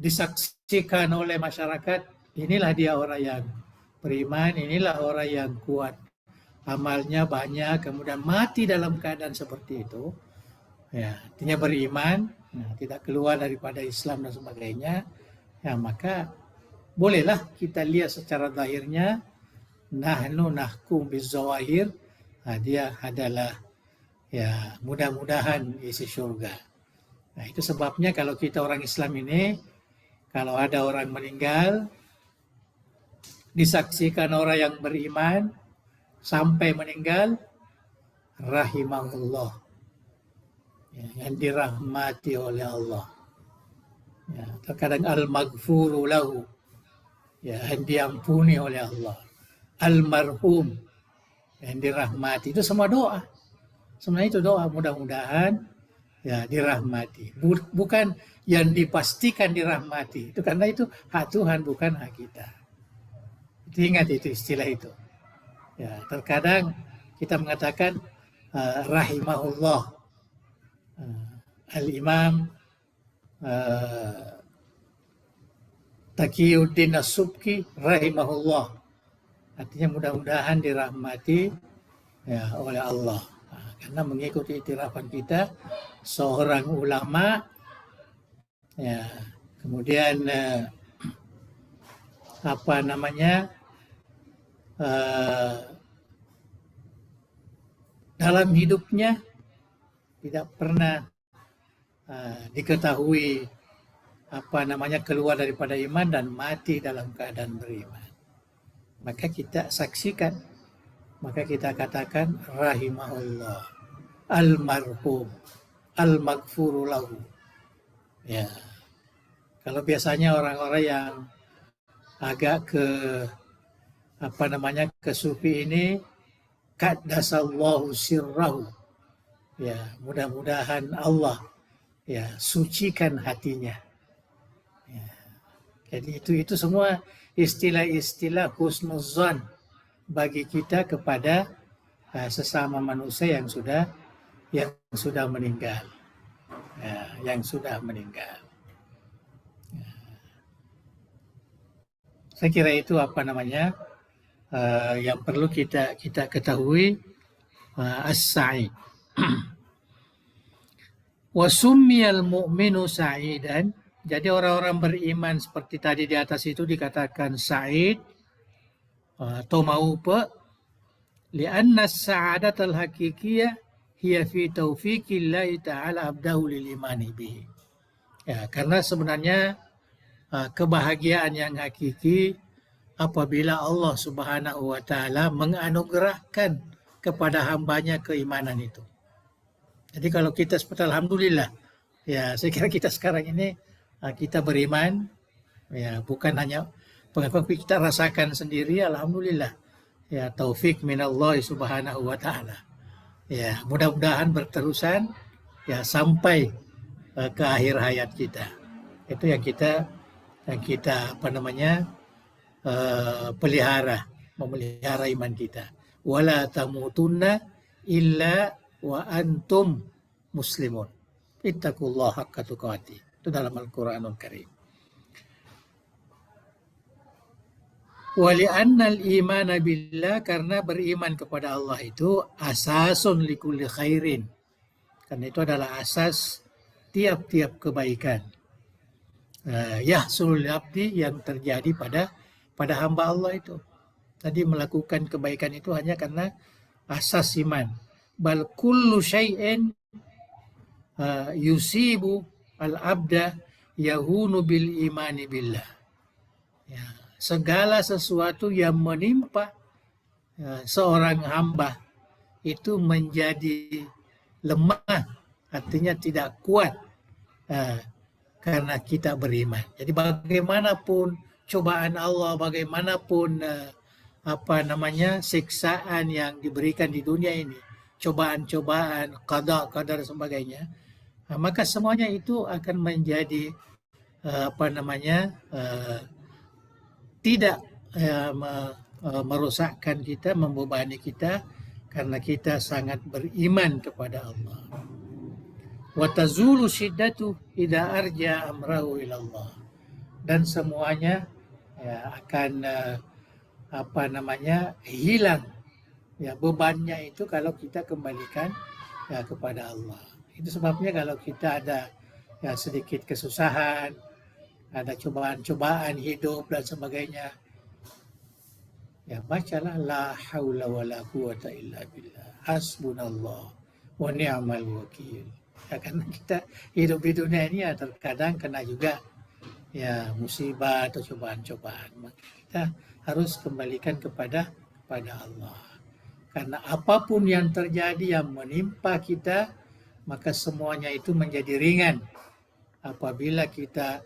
disaksikan oleh masyarakat, inilah dia orang yang beriman, inilah orang yang kuat, amalnya banyak, kemudian mati dalam keadaan seperti itu, ya, artinya beriman, tidak keluar daripada Islam dan sebagainya, ya maka bolehlah kita lihat secara zahirnya, nahnu nahkum bizawahir, dia adalah ya mudah-mudahan isi surga. Nah itu sebabnya kalau kita orang Islam ini, kalau ada orang meninggal, disaksikan orang yang beriman, sampai meninggal, rahimahullah, ya, yang dirahmati oleh Allah. Ya, terkadang al-maghfuru lahu, ya, yang diampuni oleh Allah. Al-marhum, yang dirahmati. Itu semua doa. Sebenarnya itu doa, mudah-mudahan ya dirahmati. Bukan yang dipastikan dirahmati. Itu karena itu hak Tuhan, bukan hak kita. Ingat itu istilah itu. Ya, terkadang kita mengatakan rahimahullah, Al-Imam Taqiyuddin As-Subki rahimahullah, artinya mudah-mudahan dirahmati ya, oleh Allah. Karena mengikuti iktirafan kita, seorang ulama, ya, kemudian dalam hidupnya tidak pernah diketahui keluar daripada iman dan mati dalam keadaan beriman. Maka kita saksikan, maka kita katakan rahimahullah, almarhum, al-maghfuru lahu. Ya. Kalau biasanya orang-orang yang agak ke sufi ini, qaddasallahu sirrahu. Ya, mudah-mudahan Allah ya sucikan hatinya. Ya. Jadi itu semua istilah-istilah husnuzan bagi kita kepada sesama manusia yang sudah meninggal. Ya, yang sudah meninggal. Ya. Saya kira itu yang perlu kita ketahui. As-Sa'id. Wa summiyal mu'minu sa'idan. Jadi orang-orang beriman seperti tadi di atas itu dikatakan sa'id atau maupa, li'anna as-sa'adatal haqiqiyah hiya fi taufiqillahi ta'ala abdahu lil imani bihi. Ya, karena sebenarnya kebahagiaan yang hakiki apabila Allah Subhanahu wa taala menganugerahkan kepada hambanya keimanan itu. Jadi kalau kita seperti alhamdulillah, ya saya kira kita sekarang ini kita beriman, ya bukan hanya pengakuan kita rasakan sendiri, alhamdulillah, ya taufik minallah Subhanahu wa taala. Ya mudah-mudahan berterusan ya sampai ke akhir hayat kita. Itu yang kita apa namanya pelihara, memelihara iman kita. Wala tamutunna illa wa antum muslimun. Ittaqullaha haqqa tuqatih. Itu dalam Al-Qur'anul Karim. Wali'annal imana billah, karena beriman kepada Allah itu asasun likulli khairin. Karena itu adalah asas tiap-tiap kebaikan. Yahsulul abdi, yang terjadi pada hamba Allah itu. Tadi melakukan kebaikan itu hanya karena asas iman. Bal kullu syai'in yusibu al-abda yahunu bil imani billah. Ya, segala sesuatu yang menimpa seorang hamba itu menjadi lemah, artinya tidak kuat karena kita beriman. Jadi bagaimanapun cobaan Allah, bagaimanapun siksaan yang diberikan di dunia ini, cobaan-cobaan, qada dan sebagainya, maka semuanya itu akan menjadi tidak merusakkan kita, membebani kita, karena kita sangat beriman kepada Allah. Wa tazulu syiddatu idza arja amrahu ila Allah. Dan semuanya akan hilang bebannya itu kalau kita kembalikan kepada Allah. Itu sebabnya kalau kita ada sedikit kesusahan, ada cobaan-cobaan hidup dan sebagainya, bacalah la haula wala quwata illa billah, hasbunallah wa ni'mal wakil. Karena kita hidup di dunia ini terkadang kena juga musibah atau cobaan-cobaan, maka kita harus kembalikan kepada Allah. Karena apapun yang terjadi yang menimpa kita, maka semuanya itu menjadi ringan apabila kita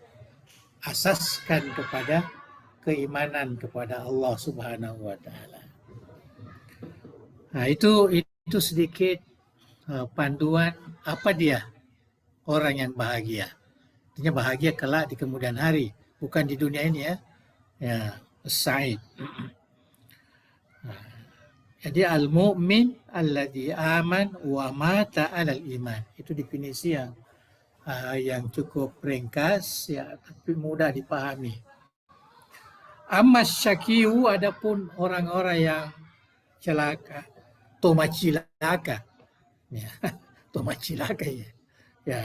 asaskan kepada keimanan kepada Allah Subhanahu wa taala. Nah, itu sedikit panduan apa dia orang yang bahagia. Artinya bahagia kelak di kemudian hari, bukan di dunia ini sa'id. Jadi al-mu'min alladhi aman wa mata 'alal iman. Itu definisi yang cukup ringkas tapi mudah dipahami. Amma syakiu, adapun orang-orang yang celaka, tomacilaka. Tomacilaka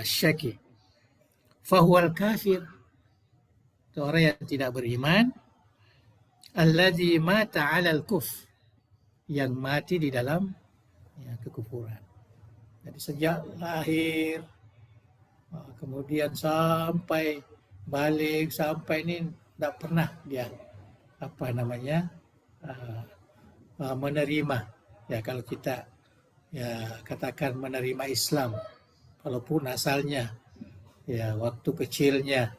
syaki. Fahuwal kafir. Itu orang yang tidak beriman. Alladhi mata 'alal kufr, yang mati di dalam kekufuran. Jadi sejak lahir, kemudian sampai balik, sampai ini tidak pernah dia menerima, kalau kita katakan menerima Islam, walaupun asalnya waktu kecilnya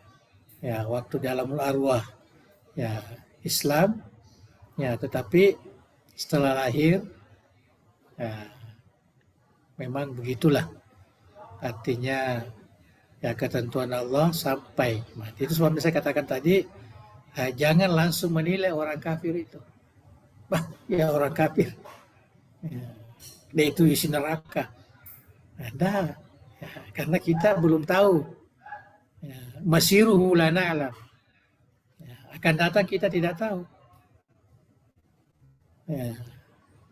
waktu dalam arwah Islam, tetapi setelah lahir memang begitulah, artinya ketentuan Allah sampai mati. Itu sebab saya katakan tadi, jangan langsung menilai orang kafir itu. Orang kafir dia itu isi neraka. Ada, karena kita belum tahu. Masiruhu la na'lam. Akan datang kita tidak tahu.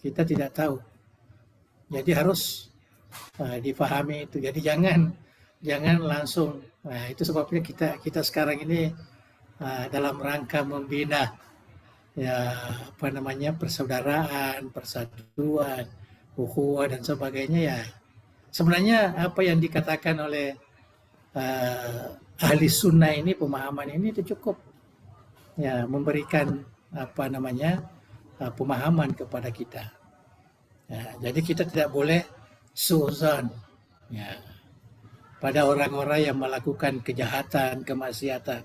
Kita tidak tahu. Jadi harus dipahami itu. Jadi jangan langsung. Itu sebabnya kita sekarang ini dalam rangka membina persaudaraan, persatuan, ukhuwah dan sebagainya. Sebenarnya apa yang dikatakan oleh ahli sunnah ini, pemahaman ini itu cukup memberikan pemahaman kepada kita. Jadi kita tidak boleh suuzon pada orang-orang yang melakukan kejahatan, kemaksiatan.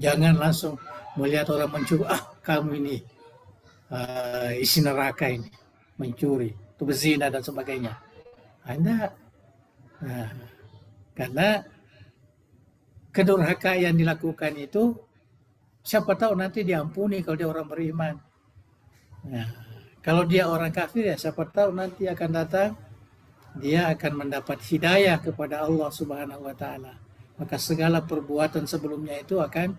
Jangan langsung melihat orang mencuri, kamu ini isi neraka ini, mencuri, itu berzina dan sebagainya. Anda karena kedurhaka yang dilakukan itu, siapa tahu nanti diampuni kalau dia orang beriman. Nah, kalau dia orang kafir ya siapa tahu nanti akan datang dia akan mendapat hidayah kepada Allah Subhanahu wa taala. Maka segala perbuatan sebelumnya itu akan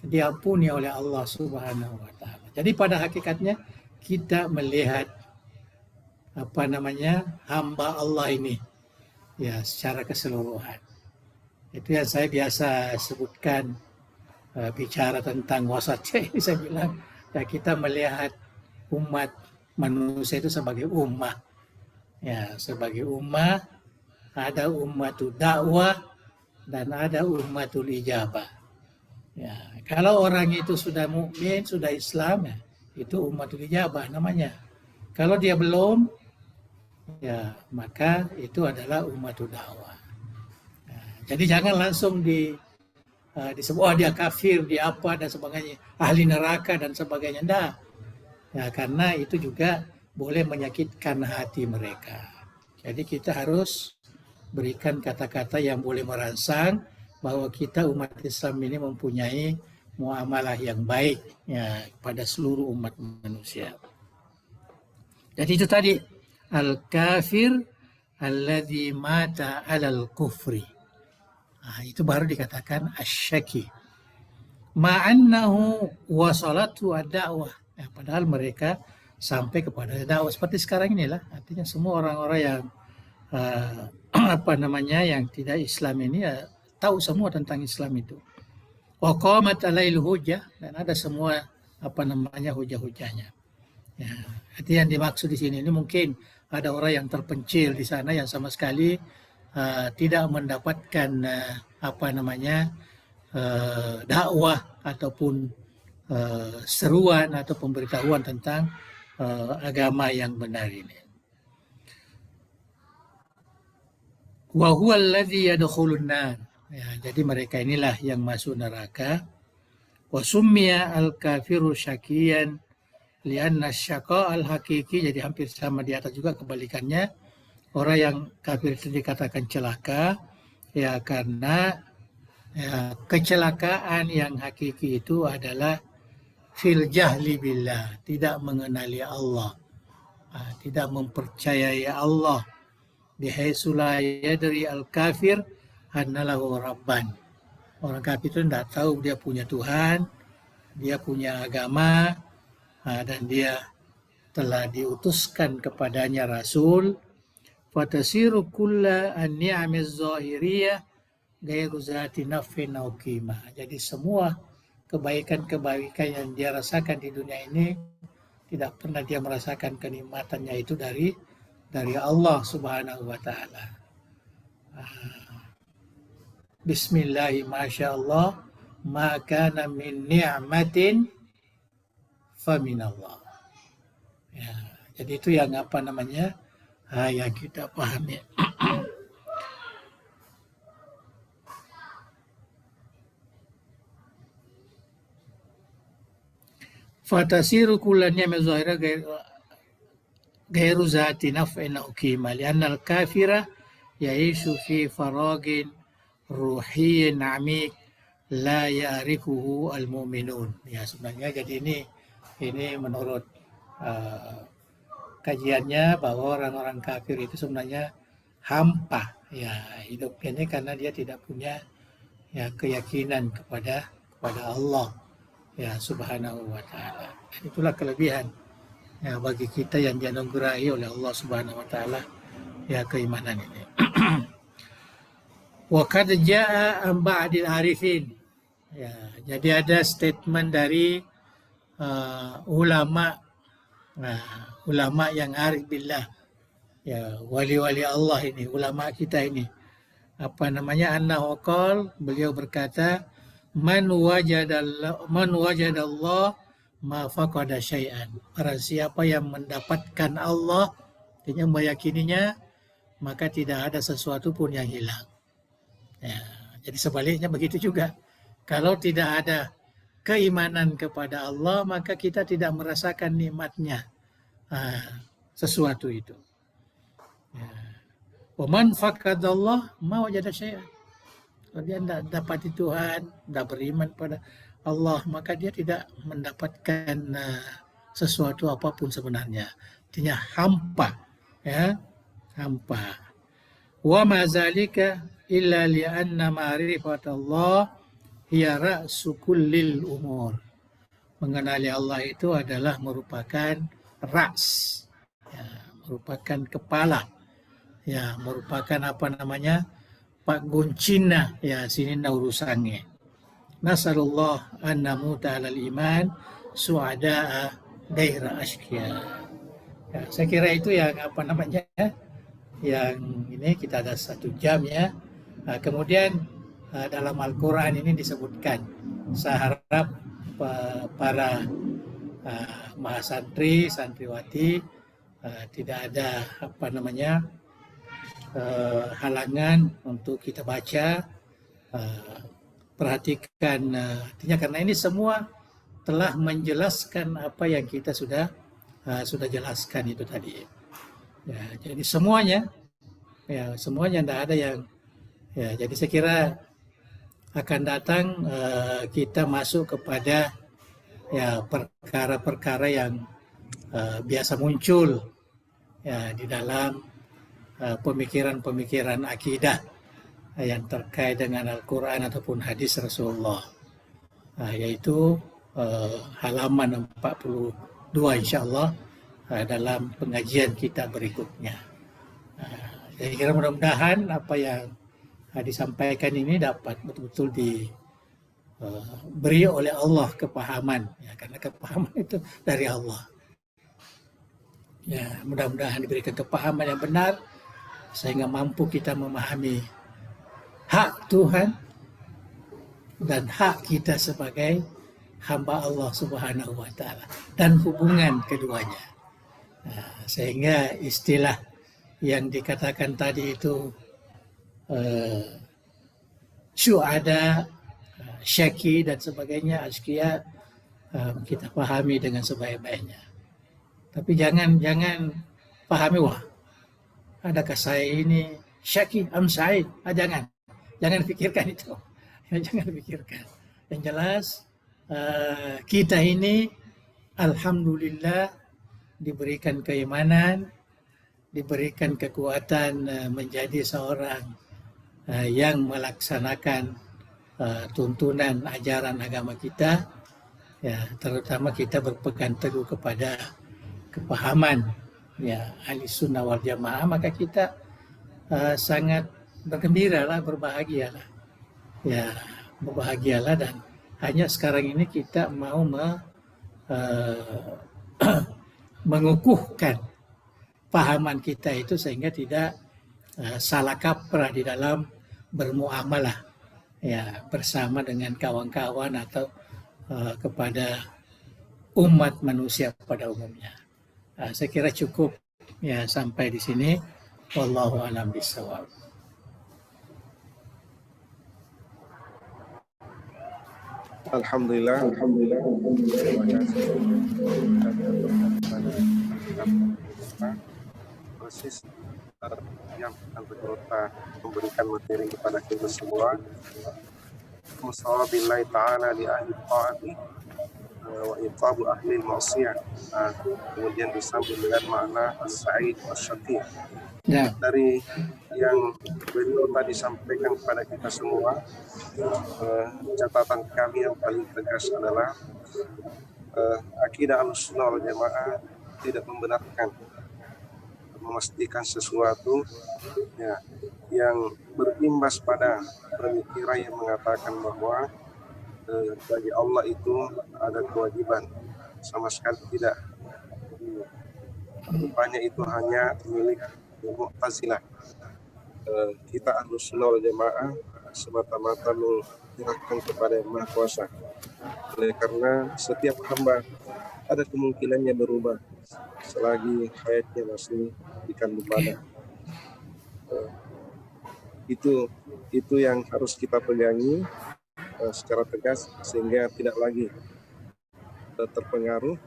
diampuni oleh Allah Subhanahu wa taala. Jadi pada hakikatnya kita melihat hamba Allah ini ya secara keseluruhan. Itu yang saya biasa sebutkan bicara tentang wasatiyah ini, saya bilang ya kita melihat umat manusia itu sebagai ummah. Ya, sebagai ummah ada ummatul dakwah dan ada ummatul ijabah. Ya, kalau orang itu sudah mukmin, sudah Islam, ya, itu ummatul ijabah namanya. Kalau dia belum, ya maka itu adalah ummatul dakwah. Ya, jadi jangan langsung disebut oh dia kafir, dia apa dan sebagainya, ahli neraka dan sebagainya. Enggak. Ya, karena itu juga boleh menyakitkan hati mereka. Jadi kita harus berikan kata-kata yang boleh merangsang bahwa kita umat Islam ini mempunyai muamalah yang baik ya pada seluruh umat manusia. Jadi itu tadi al-kafir alladzi mata 'alal kufri. Nah, itu baru dikatakan asyaki. Ma'annahu wasalatu ad-da'wah. Ya, padahal mereka sampai kepada dakwah seperti sekarang inilah. Artinya semua orang-orang yang yang tidak Islam ini ya, tahu semua tentang Islam itu. Wa qamat alail hujjah, dan ada semua hujah-hujahnya. Ya, artinya yang dimaksud di sini ini mungkin ada orang yang terpencil di sana yang sama sekali tidak mendapatkan dakwah ataupun seruan atau pemberitahuan tentang agama yang benar ini. Wa huwa alladhi yadkhulun nar. Ya, jadi mereka inilah yang masuk neraka. Wa summiya al-kafiru syakiyan lianna syaqa al-hakiki, jadi hampir sama di atas juga kebalikannya. Orang yang kafir itu dikatakan celaka ya karena ya, kecelakaan yang hakiki itu adalah fil jahli billah, tidak mengenali Allah, tidak mempercayai Allah. Bihaitsu la yadri al-kafir annalahu rabban. Orang kafir itu tidak tahu dia punya Tuhan, dia punya agama, dan dia telah diutuskan kepadanya Rasul. Fatasiru kulla an-ni'amiz zahiriyah ghairu zati naf'in aw qimah. Jadi semua kebaikan-kebaikan yang dia rasakan di dunia ini tidak pernah dia merasakan kenikmatannya itu dari Allah Subhanahu wa taala. Bismillahi masyaallah ma kana min ni'matin faminallah. Ya, jadi itu yang yang kita pahami. Fatasiru kullannya mezahira gairu zati naf'in aw qimah lianna al-kafira ya'ishu fi faragin ruhiyyin 'amik la ya'rifuhu al-mu'minun. Ya sebenarnya jadi ini menurut kajiannya bahwa orang-orang kafir itu sebenarnya hampa ya hidupnya ini karena dia tidak punya ya keyakinan kepada Allah ya Subhanahu wa taala. Itulah kelebihan ya bagi kita yang dianugerahi oleh Allah Subhanahu wa taala ya keimanan ini. Wa qad jaa an ba'dil arifin. Ya, jadi ada statement dari ulama yang arif billah. Ya, wali-wali Allah ini, ulama kita ini. Annahu qala, beliau berkata, Man wajadallah ma faqada syai'an. Barang siapa yang mendapatkan Allah, yang meyakininya, maka tidak ada sesuatu pun yang hilang. Ya, jadi sebaliknya begitu juga. Kalau tidak ada keimanan kepada Allah, maka kita tidak merasakan nikmatnya sesuatu itu. Ya. Wa man faqadallah ma wajada syai'an. Kalau dia tidak dapati Tuhan, tidak beriman pada Allah, maka dia tidak mendapatkan sesuatu apapun sebenarnya. Artinya hampa, ya, hampa. Wa ma zalika illa li'anna ma'rifatullah hiya ra'su kullil umur. Mengenali Allah itu adalah merupakan ras, ya, merupakan kepala, ya, merupakan apa namanya, Pak Goncina, ya, sini urusannya. Nasallallahu an namuta alal iman suada'a daira ashkiya. Ya, saya kira itu yang apa namanya, yang ini kita ada 1 jam ya. Kemudian dalam Al-Quran ini disebutkan, saya harap para mahasantri, santriwati tidak ada apa namanya halangan untuk kita baca, perhatikan, artinya karena ini semua telah menjelaskan apa yang kita sudah jelaskan itu tadi. Ya, jadi semuanya, ya semuanya, tidak ada yang, ya, jadi saya kira akan datang kita masuk kepada ya perkara-perkara yang biasa muncul ya di dalam pemikiran-pemikiran akidah yang terkait dengan Al-Quran ataupun hadis Rasulullah, yaitu halaman 42 insya-Allah dalam pengajian kita berikutnya. Saya kira mudah-mudahan apa yang disampaikan ini dapat betul-betul diberi oleh Allah kepahaman, ya, karena kepahaman itu dari Allah. Ya, mudah-mudahan diberikan kepahaman yang benar sehingga mampu kita memahami hak Tuhan dan hak kita sebagai hamba Allah Subhanahu wa taala dan hubungan keduanya. Sehingga istilah yang dikatakan tadi itu syuhada, syaki dan sebagainya, askia, kita pahami dengan sebaik-baiknya. Tapi jangan pahami, wah, adakah saya ini syaki am sa'id? Jangan pikirkan itu. Jangan pikirkan. Yang jelas kita ini alhamdulillah diberikan keimanan, diberikan kekuatan menjadi seorang yang melaksanakan tuntunan ajaran agama kita, ya, terutama kita berpegang teguh kepada kepahaman ya ahli sunnah wal jamaah, maka kita sangat bergembiralah, berbahagialah, ya, berbahagialah. Dan hanya sekarang ini kita mau mengukuhkan pahaman kita itu sehingga tidak salah kaprah di dalam bermuamalah ya bersama dengan kawan-kawan atau kepada umat manusia pada umumnya. Saya kira cukup ya sampai di sini. Wallahu a'lam bishawab. Alhamdulillah. Terima kasih kepada proses yang akan berkota memberikan materi kepada kita semua. Musawabillahi ta'ala li ahli ta'ati wa iqabu ahli ma'siyah. Kemudian disambung dengan makna as-sa'id was-syaqi. Ya. Dari yang beliau tadi sampaikan kepada kita semua, catatan kami yang paling tegas adalah akidah Ahlussunnah wal Jamaah tidak membenarkan, memastikan sesuatu ya, yang berimbas pada pemikiran yang mengatakan bahwa bagi Allah itu ada kewajiban. Sama sekali tidak. Rupanya itu hanya milik Mu'tazilah. Kita Ahlussunnah wal Jamaah semata-mata menyerahkan kepada Yang Maha Kuasa. Oleh karena setiap hamba ada kemungkinannya berubah selagi hayatnya masih dikandung badan. Itu yang harus kita pegangi secara tegas sehingga tidak lagi terpengaruh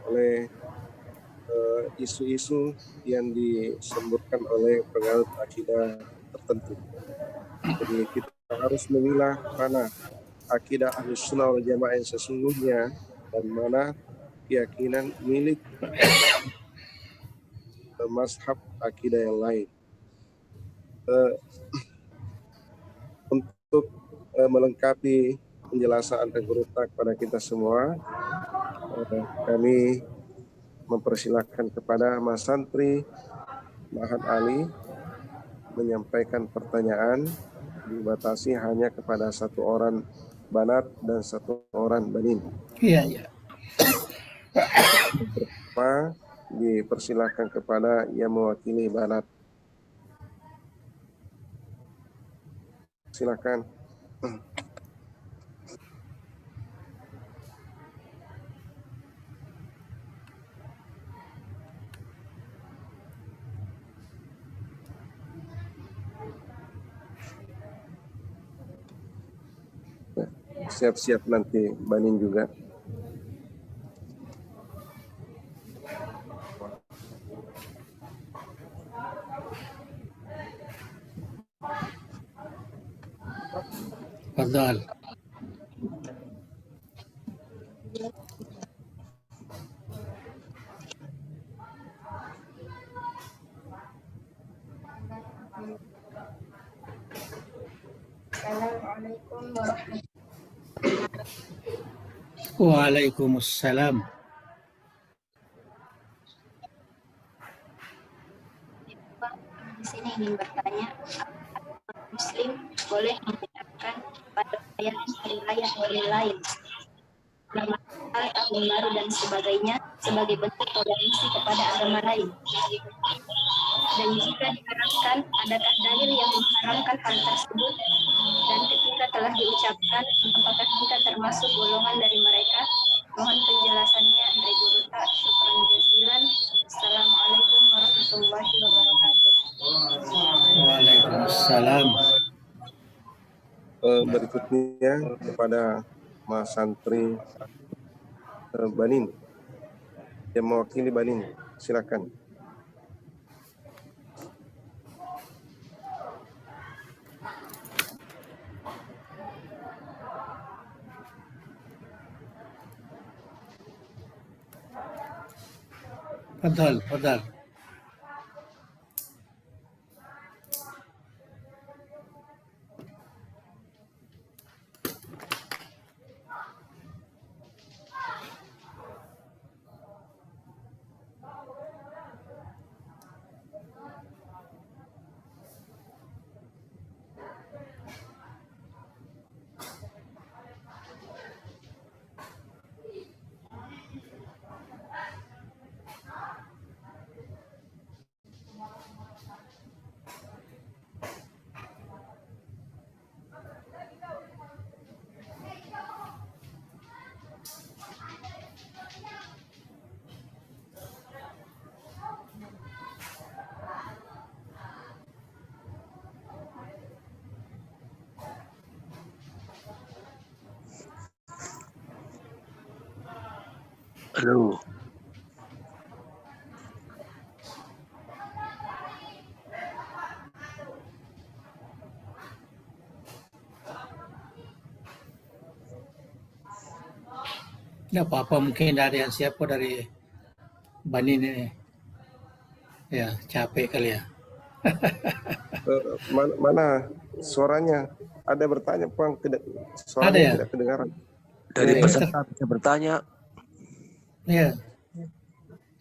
oleh isu-isu yang disemburkan oleh penganut akidah tertentu. Jadi kita harus memilah mana akidah Ahlussunnah wal Jamaah yang sesungguhnya dan mana keyakinan milik mazhab akidah yang lain. Untuk melengkapi penjelasan dan gurita kepada kita semua, kami mempersilahkan kepada Mas Santri Mahat Ali menyampaikan pertanyaan, dibatasi hanya kepada 1 orang banat dan 1 orang banin. Iya, iya. Pertama, dipersilahkan kepada yang mewakili banat. Silakan. Siap-siap nanti banin juga. Fadhal. Assalamualaikum warahmatullahi Waalaikumsalam. wabarakatuh. Di sini ingin bertanya, Muslim boleh mengucapkan pada perayaan hari raya hari lain, nama Natal, tahun baru dan sebagainya sebagai bentuk toleransi kepada agama lain? Dan jika diharamkan, adakah dalil yang mengharamkan hal tersebut? Dan ketika telah diucapkan, apakah kita termasuk golongan dari mereka? Mohon penjelasannya, Andre Gurita. Syukran jazilan. Assalamualaikum warahmatullahi wabarakatuh. Waalaikumsalam. Berikutnya kepada Mas Santri Banin yang mewakili Banin, silakan. Fadhal, fadhal. Halo. Tidak apa-apa, mungkin dari yang siapa dari Banin ini. Ya, capek kali ya. Mana suaranya? Ada bertanya, Bang. Suaranya Ada ya? tidak kedengaran. Dari Iya, peserta bisa bertanya. Ya.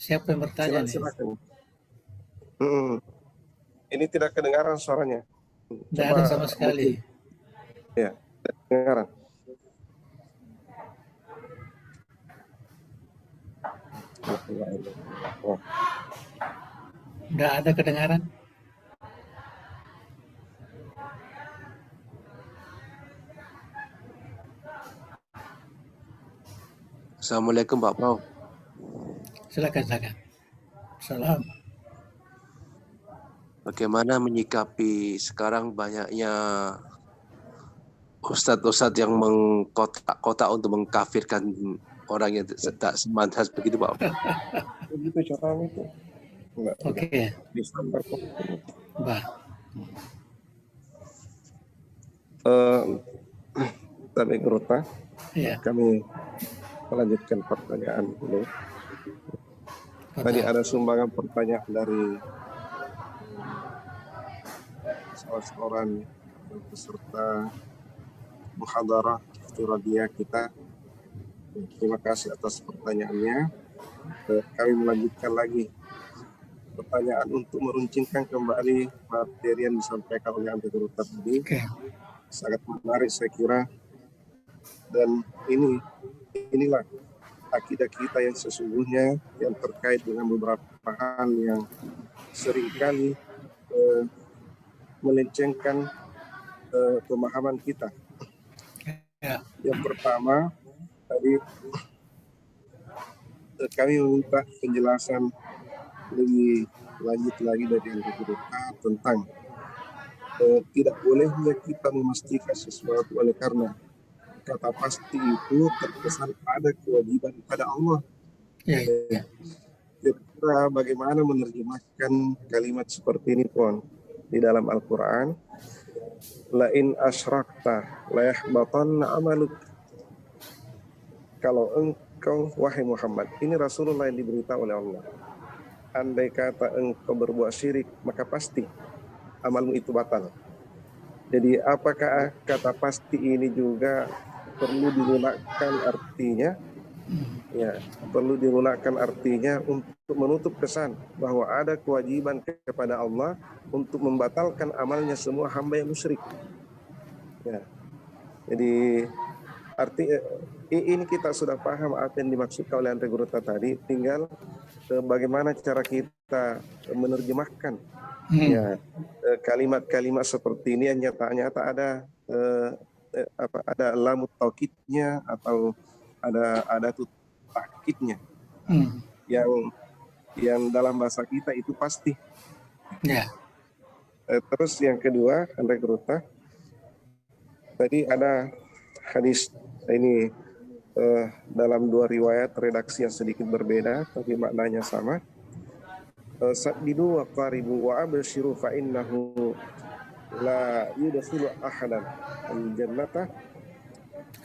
Siapa yang bertanya nih? silakan. Ini tidak kedengaran suaranya. Tidak ada sama sekali. Ya, tidak kedengaran. Tidak ada kedengaran. Assalamualaikum Pak Pau. Silakan, silakan. Salam. Bagaimana menyikapi sekarang banyaknya ustadz-ustadz yang mengkotak-kotak untuk mengkafirkan orang yang tak semanhaj begitu Pak? Begitu caranya itu. Oke. Disambar kok. Bah. Eh, Tapi Gerota, Ya, kami melanjutkan pertanyaan dulu. Tadi betul. ada sumbangan pertanyaan dari salah seorang peserta muhadarah iftiradiyah kita. Terima kasih atas pertanyaannya. Kami melanjutkan lagi pertanyaan untuk meruncingkan kembali materi yang disampaikan oleh Ante Gerota tadi. Oke. Sangat menarik saya kira. Dan inilah akidah kita yang sesungguhnya yang terkait dengan beberapa hal yang seringkali melencengkan pemahaman kita. Ya, Yang pertama, tadi kami meminta penjelasan lebih lanjut lagi dari Ante Gerota tentang tidak bolehnya kita memastikan sesuatu oleh karena kata pasti itu terkesan ada kewajiban pada Allah. ya, ya. Kira-kira bagaimana menerjemahkan kalimat seperti ini pun di dalam Al-Quran? La in asyrakta la yahbatanna amaluk. Kalau engkau wahai Muhammad, ini Rasulullah yang diberitahu oleh Allah, andai kata engkau berbuat syirik maka pasti amalmu itu batal. Jadi apakah kata pasti ini juga perlu dilunakkan artinya? Ya, perlu dilunakkan artinya untuk menutup kesan bahwa ada kewajiban kepada Allah untuk membatalkan amalnya semua hamba yang musyrik. Ya. Jadi ini kita sudah paham apa yang dimaksudkan oleh Ante Gerota tadi, tinggal bagaimana cara kita menerjemahkan ya kalimat-kalimat seperti ini yang nyata-nyata ada ada lamut taukidnya atau ada takkidnya yang dalam bahasa kita itu pasti. Ya. Terus yang kedua, Ante Gerota, tadi ada hadis ini dalam dua riwayat redaksi yang sedikit berbeda tapi maknanya sama. Saddidu wa qaribu wa abshiru fa innahu la yudkhilu ahadan al-jannata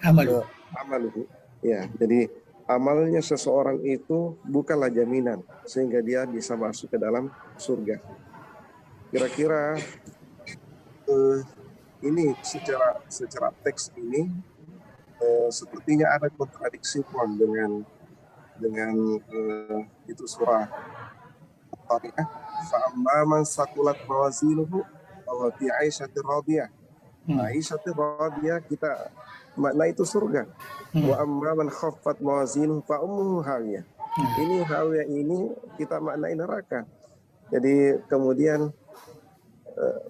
amaluhu. Ya, jadi amalnya seseorang itu bukanlah jaminan sehingga dia bisa masuk ke dalam surga. Kira-kira ini secara teks ini sepertinya ada kontradiksi pun dengan itu surah At-Tariqah. Fa'amma man sakulat mawazinuhu wa fi 'aisyatir radiyah. Aisyatir radiyah kita makna itu surga. Wa amma man khaffat mawazinuhu fa ummuhu hawiyah. Ini hawiyah ini kita maknai neraka. Jadi kemudian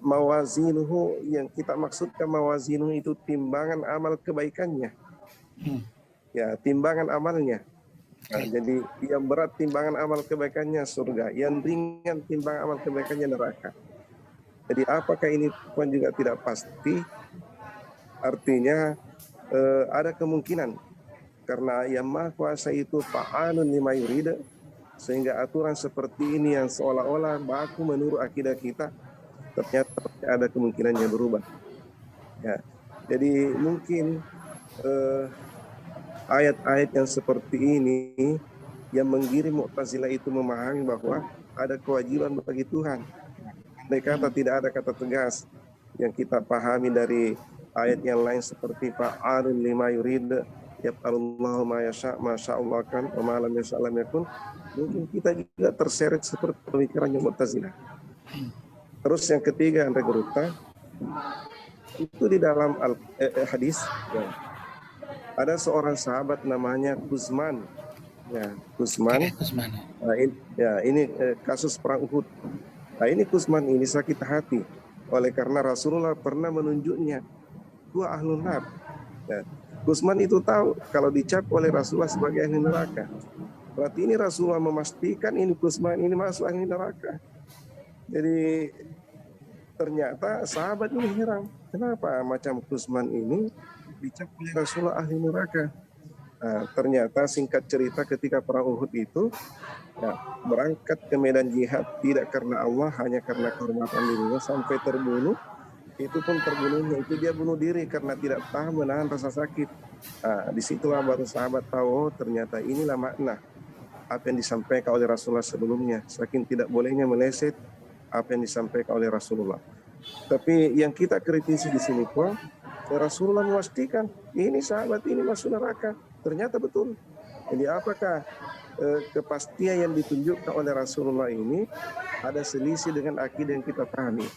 mawazinuhu yang kita maksudkan mawazinuhu itu timbangan amal kebaikannya. Ya, timbangan amalnya. Nah, jadi yang berat timbangan amal kebaikannya surga, yang ringan timbangan amal kebaikannya neraka. Jadi apakah ini pun juga tidak pasti? Artinya ada kemungkinan karena yang Maha Kuasa itu fa'alun lima yurida, sehingga aturan seperti ini yang seolah-olah baku menurut akidah kita ternyata ada kemungkinan yang berubah. Ya, jadi mungkin ayat-ayat yang seperti ini yang menggiring Mu'tazilah itu memahami bahwa ada kewajiban bagi Tuhan. Andai kata tidak ada kata tegas yang kita pahami dari ayat yang lain seperti fa'alun lima yurid yaf'alullahu ma yasha' masyaallah kan wa ma lam yasha' lam yakun, mungkin kita juga terseret seperti pemikirannya Mu'tazilah. Terus yang ketiga, Ante Gerota, itu di dalam hadis ya, ada seorang sahabat namanya Kuzman. Ya, Kuzman. Nah, ini kasus perang Uhud. Nah, ini Kuzman ini sakit hati oleh karena Rasulullah pernah menunjuknya dua ahlun nar. Ya, Kuzman itu tahu kalau dicap oleh Rasulullah sebagai ahli neraka. Berarti ini Rasulullah memastikan ini Kuzman ini masuk ahli neraka. Jadi ternyata sahabat ini heran, kenapa macam Kuzman ini dicap oleh Rasulullah ahli neraka. Nah, ternyata singkat cerita ketika perang Uhud itu ya, berangkat ke medan jihad tidak karena Allah, hanya karena kehormatan dirinya sampai terbunuh. itu pun terbunuhnya, itu dia bunuh diri karena tidak tahan menahan rasa sakit. Nah, disitulah baru sahabat tahu, oh, ternyata inilah makna apa yang disampaikan oleh Rasulullah sebelumnya. Saking tidak bolehnya meleset apa yang disampaikan oleh Rasulullah. Tapi yang kita kritisi di sini pun, Rasulullah memastikan ini sahabat ini masuk neraka. Ternyata betul. Jadi apakah kepastian yang ditunjukkan oleh Rasulullah ini ada selisih dengan akidah yang kita pahami?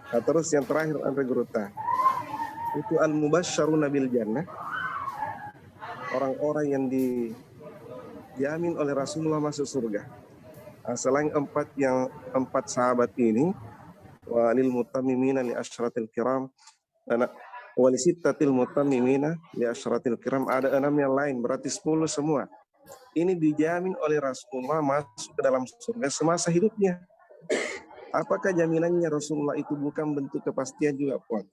Nah, terus yang terakhir Andre Gruta, itu al-mubasysyaruna bil jannah, orang-orang yang dijamin oleh Rasulullah masuk surga. Nah, selain empat sahabat ini, walil mutammimina li asyratil kiram, wali sittatil mutammimina li asyratil kiram, ada 6 yang lain, berarti 10 semua. Ini dijamin oleh Rasulullah masuk ke dalam surga semasa hidupnya. Apakah jaminannya Rasulullah itu bukan bentuk kepastian juga, Puan?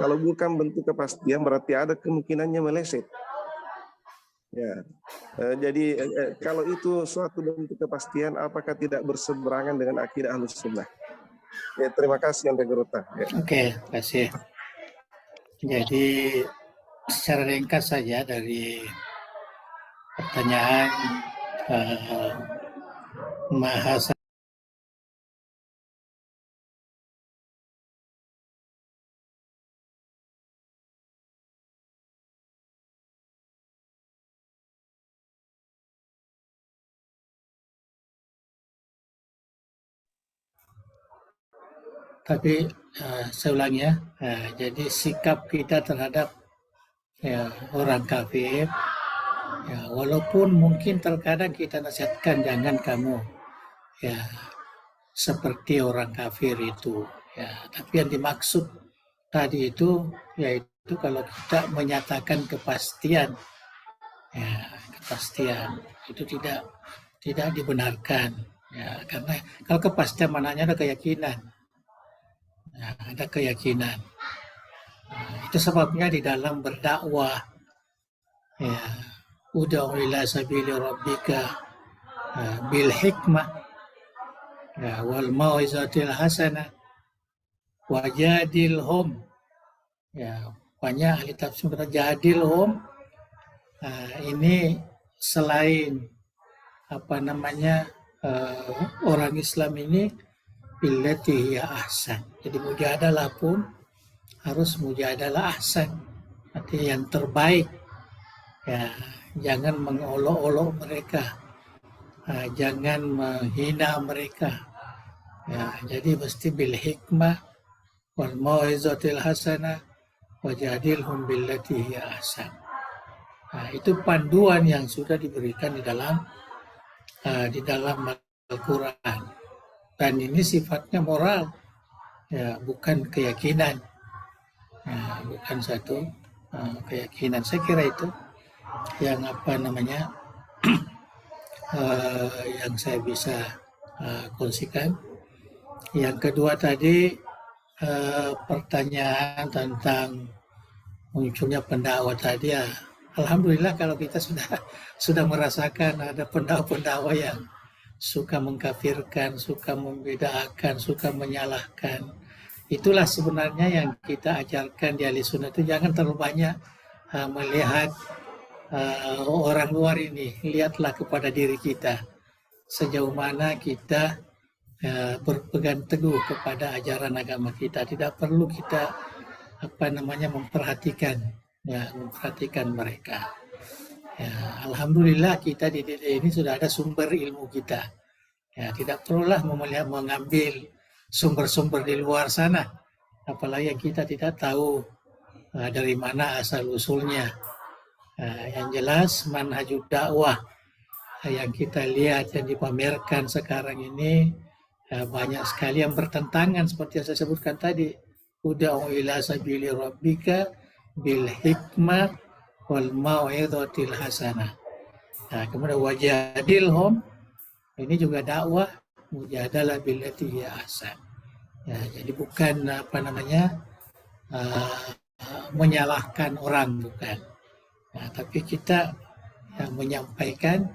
Kalau bukan bentuk kepastian berarti ada kemungkinannya meleset. Ya, jadi kalau itu suatu bentuk kepastian, apakah tidak berseberangan dengan akidah Ahlus Sunnah? Ya, terima kasih Anda Gerota. Ya. Oke, terima kasih. Jadi secara ringkas saja dari pertanyaan Mahasa. Tapi saya ulangi ya, jadi sikap kita terhadap ya, orang kafir, ya, walaupun mungkin terkadang kita nasihatkan jangan kamu ya seperti orang kafir itu, ya, tapi yang dimaksud tadi itu yaitu kalau kita menyatakan kepastian, ya, kepastian itu tidak dibenarkan, ya, karena kalau kepastian maknanya ada keyakinan. Ya, ada keyakinan. Itu sebabnya di dalam berdakwah, ya, ud'u ila sabili rabbika bil hikmah, ya, wal mau'izatil hasanah wajadilhum. Ya, banyak ahli tafsir kata jadilhum. Ini selain apa namanya orang Islam ini billati hiya ahsan. Jadi mujadalah pun harus mujadalah ahsan, artinya yang terbaik. Ya, jangan mengolok-olok mereka, jangan menghina mereka. Ya, jadi mesti bil hikmah wal mau'izatil hasanah wajadilhum billati hiya ahsan. Itu panduan yang sudah diberikan di dalam Al-Quran. Dan ini sifatnya moral, ya, bukan keyakinan, ya, bukan satu keyakinan. Saya kira itu yang apa namanya yang saya bisa kongsikan. Yang kedua tadi pertanyaan tentang munculnya pendakwa tadi, ya, alhamdulillah kalau kita sudah merasakan ada pendakwa-pendakwa yang suka mengkafirkan, suka membedakan, suka menyalahkan. Itulah sebenarnya yang kita ajarkan di Ahli Sunnah itu, jangan terlalu banyak melihat orang luar ini. Lihatlah kepada diri kita. Sejauh mana kita berpegang teguh kepada ajaran agama kita. Tidak perlu kita memperhatikan mereka. Ya, alhamdulillah kita di ini sudah ada sumber ilmu kita. Ya, tidak perlulah mengambil sumber-sumber di luar sana. Apalagi yang kita tidak tahu dari mana asal usulnya. Yang jelas manhajud dakwah yang kita lihat yang dipamerkan sekarang ini banyak sekali yang bertentangan seperti yang saya sebutkan tadi. Ud'u ila sabili rabbika bil hikmah wal mau'izatil hasanah. Nah, kemudian wajadilhum, ini juga dakwah mujadalah billati hiya ahsan. Ya, jadi bukan menyalahkan orang, bukan. Nah, tapi kita menyampaikan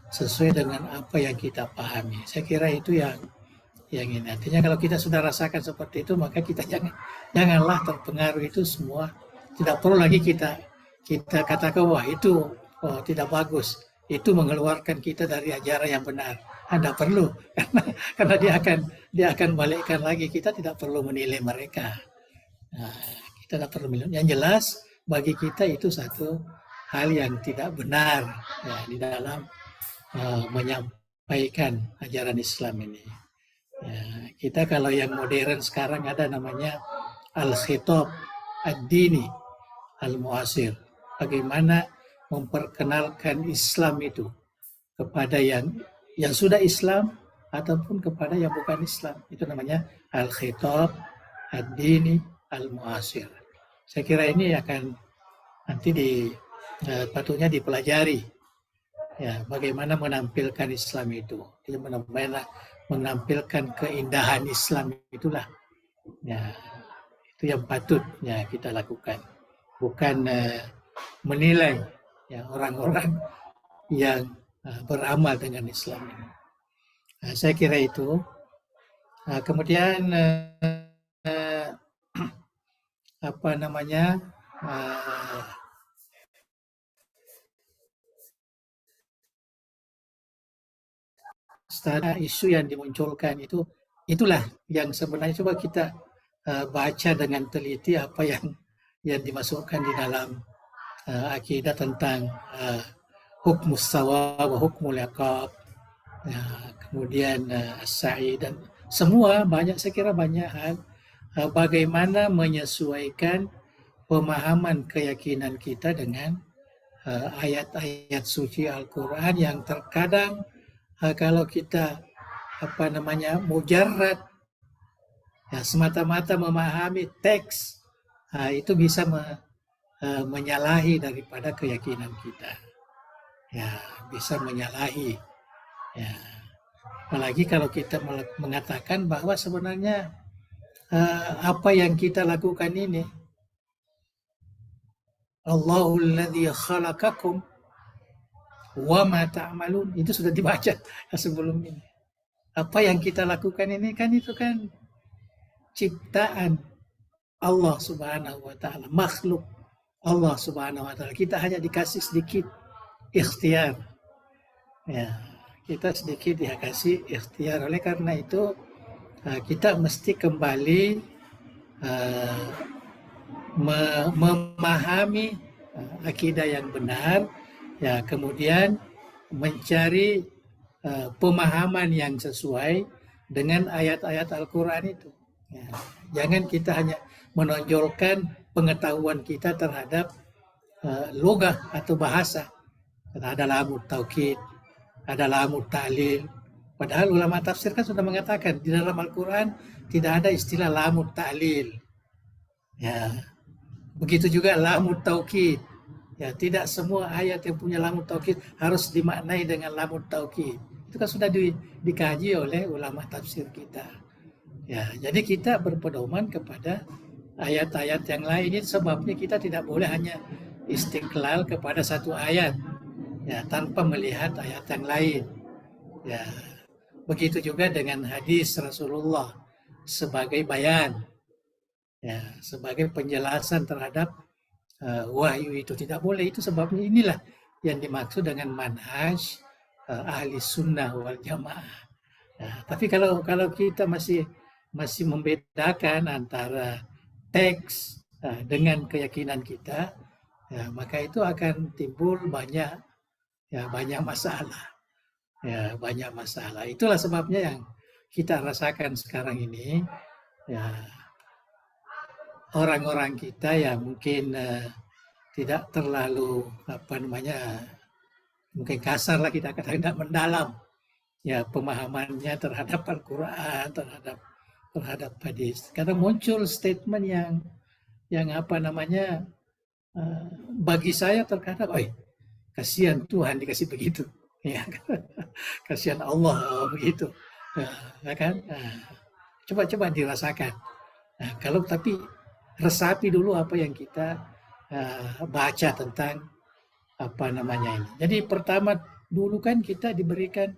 sesuai dengan apa yang kita pahami. Saya kira itu yang ini. Artinya kalau kita sudah rasakan seperti itu, maka kita janganlah terpengaruh itu semua. Tidak perlu lagi kita katakan wah itu tidak bagus, itu mengeluarkan kita dari ajaran yang benar. Tidak perlu karena dia akan balikkan lagi. Kita tidak perlu menilai mereka. Nah, kita tidak perlu menilai. Yang jelas bagi kita itu satu hal yang tidak benar ya, di dalam menyampaikan ajaran Islam ini. Ya, kita kalau yang modern sekarang ada namanya al-khitab ad-dini al-muasir. Bagaimana memperkenalkan Islam itu kepada yang sudah Islam ataupun kepada yang bukan Islam. Itu namanya al-khitab ad-dini al-muasir. Saya kira ini akan nanti patutnya dipelajari. Ya, bagaimana menampilkan Islam itu. Bagaimana menampilkan keindahan Islam itulah. Ya, itu yang patut ya kita lakukan. Bukan menilai ya orang-orang yang beramal dengan Islam ini. Nah, saya kira itu. Kemudian apa namanya isu yang dimunculkan itulah yang sebenarnya coba kita baca dengan teliti apa yang dimasukkan di dalam akidah tentang hukmus sawa wa hukmul iqab, ya, kemudian as-sa'i dan semua saya kira banyak hal bagaimana menyesuaikan pemahaman keyakinan kita dengan ayat-ayat suci Al-Quran yang terkadang kalau kita mujarrad ya, semata-mata memahami teks itu bisa menyalahi daripada keyakinan kita ya, bisa menyalahi ya, apalagi kalau kita mengatakan bahwa sebenarnya apa yang kita lakukan ini Allahul ladzi khalaqakum wa ma ta'malun, itu sudah dibaca sebelum ini. Apa yang kita lakukan ini kan itu kan ciptaan Allah Subhanahu wa taala, makhluk Allah Subhanahu wa taala. Kita hanya dikasih sedikit ikhtiar. Ya, kita sedikit dikasih ikhtiar. Oleh karena itu kita mesti kembali memahami akidah yang benar. Ya, kemudian mencari pemahaman yang sesuai dengan ayat-ayat Al-Quran itu. Ya, jangan kita hanya menonjolkan pengetahuan kita terhadap logah atau bahasa. Ada lamut taukid, ada lamut ta'lil. Padahal ulama tafsir kan sudah mengatakan di dalam Al-Quran tidak ada istilah lamut ta'lil. Ya, begitu juga lamut taukid. Ya, tidak semua ayat yang punya lamut taukid harus dimaknai dengan lamut taukid. Itu kan sudah dikaji oleh ulama tafsir kita. Ya, jadi kita berpedoman kepada ayat-ayat yang lain. Ini sebabnya kita tidak boleh hanya istiqlal kepada satu ayat, ya, tanpa melihat ayat yang lain. Ya, begitu juga dengan hadis Rasulullah sebagai bayan, ya, sebagai penjelasan terhadap wahyu itu tidak boleh. Itu sebabnya inilah yang dimaksud dengan manhaj ahli sunnah wal jamaah. Ya, tapi kalau kita masih membedakan antara teks dengan keyakinan kita, ya, maka itu akan timbul banyak masalah. Ya, banyak masalah. Itulah sebabnya yang kita rasakan sekarang ini. Ya, orang-orang kita yang mungkin tidak terlalu mungkin kasar lah kita katakan, tidak mendalam ya pemahamannya terhadap Al-Quran, terhadap hadis. Karena muncul statement yang bagi saya terkadang, kasihan Tuhan dikasih begitu, ya, kasihan Allah begitu, ya kan? Coba dirasakan. Nah, kalau tapi resapi dulu apa yang kita baca tentang ini. Jadi pertama dulu kan kita diberikan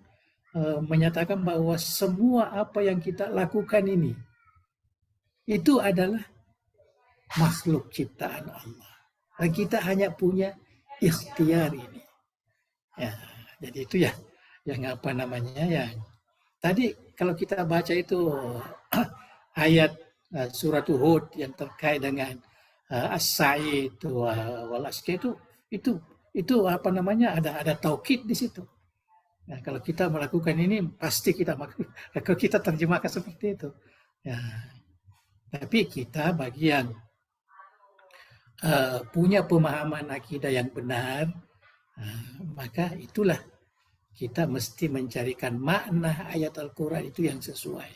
menyatakan bahwa semua apa yang kita lakukan ini itu adalah makhluk ciptaan Allah. Dan kita hanya punya ikhtiar ini. Ya, jadi itu ya yang apa namanya yang tadi kalau kita baca itu ayat surat Hud yang terkait dengan as-sa'i wal aski itu apa namanya ada taukid di situ. Nah, kalau kita melakukan ini pasti kita kalau kita terjemahkan seperti itu. Ya, tapi kita bagi yang punya pemahaman akidah yang benar, maka itulah kita mesti mencarikan makna ayat Al-Quran itu yang sesuai.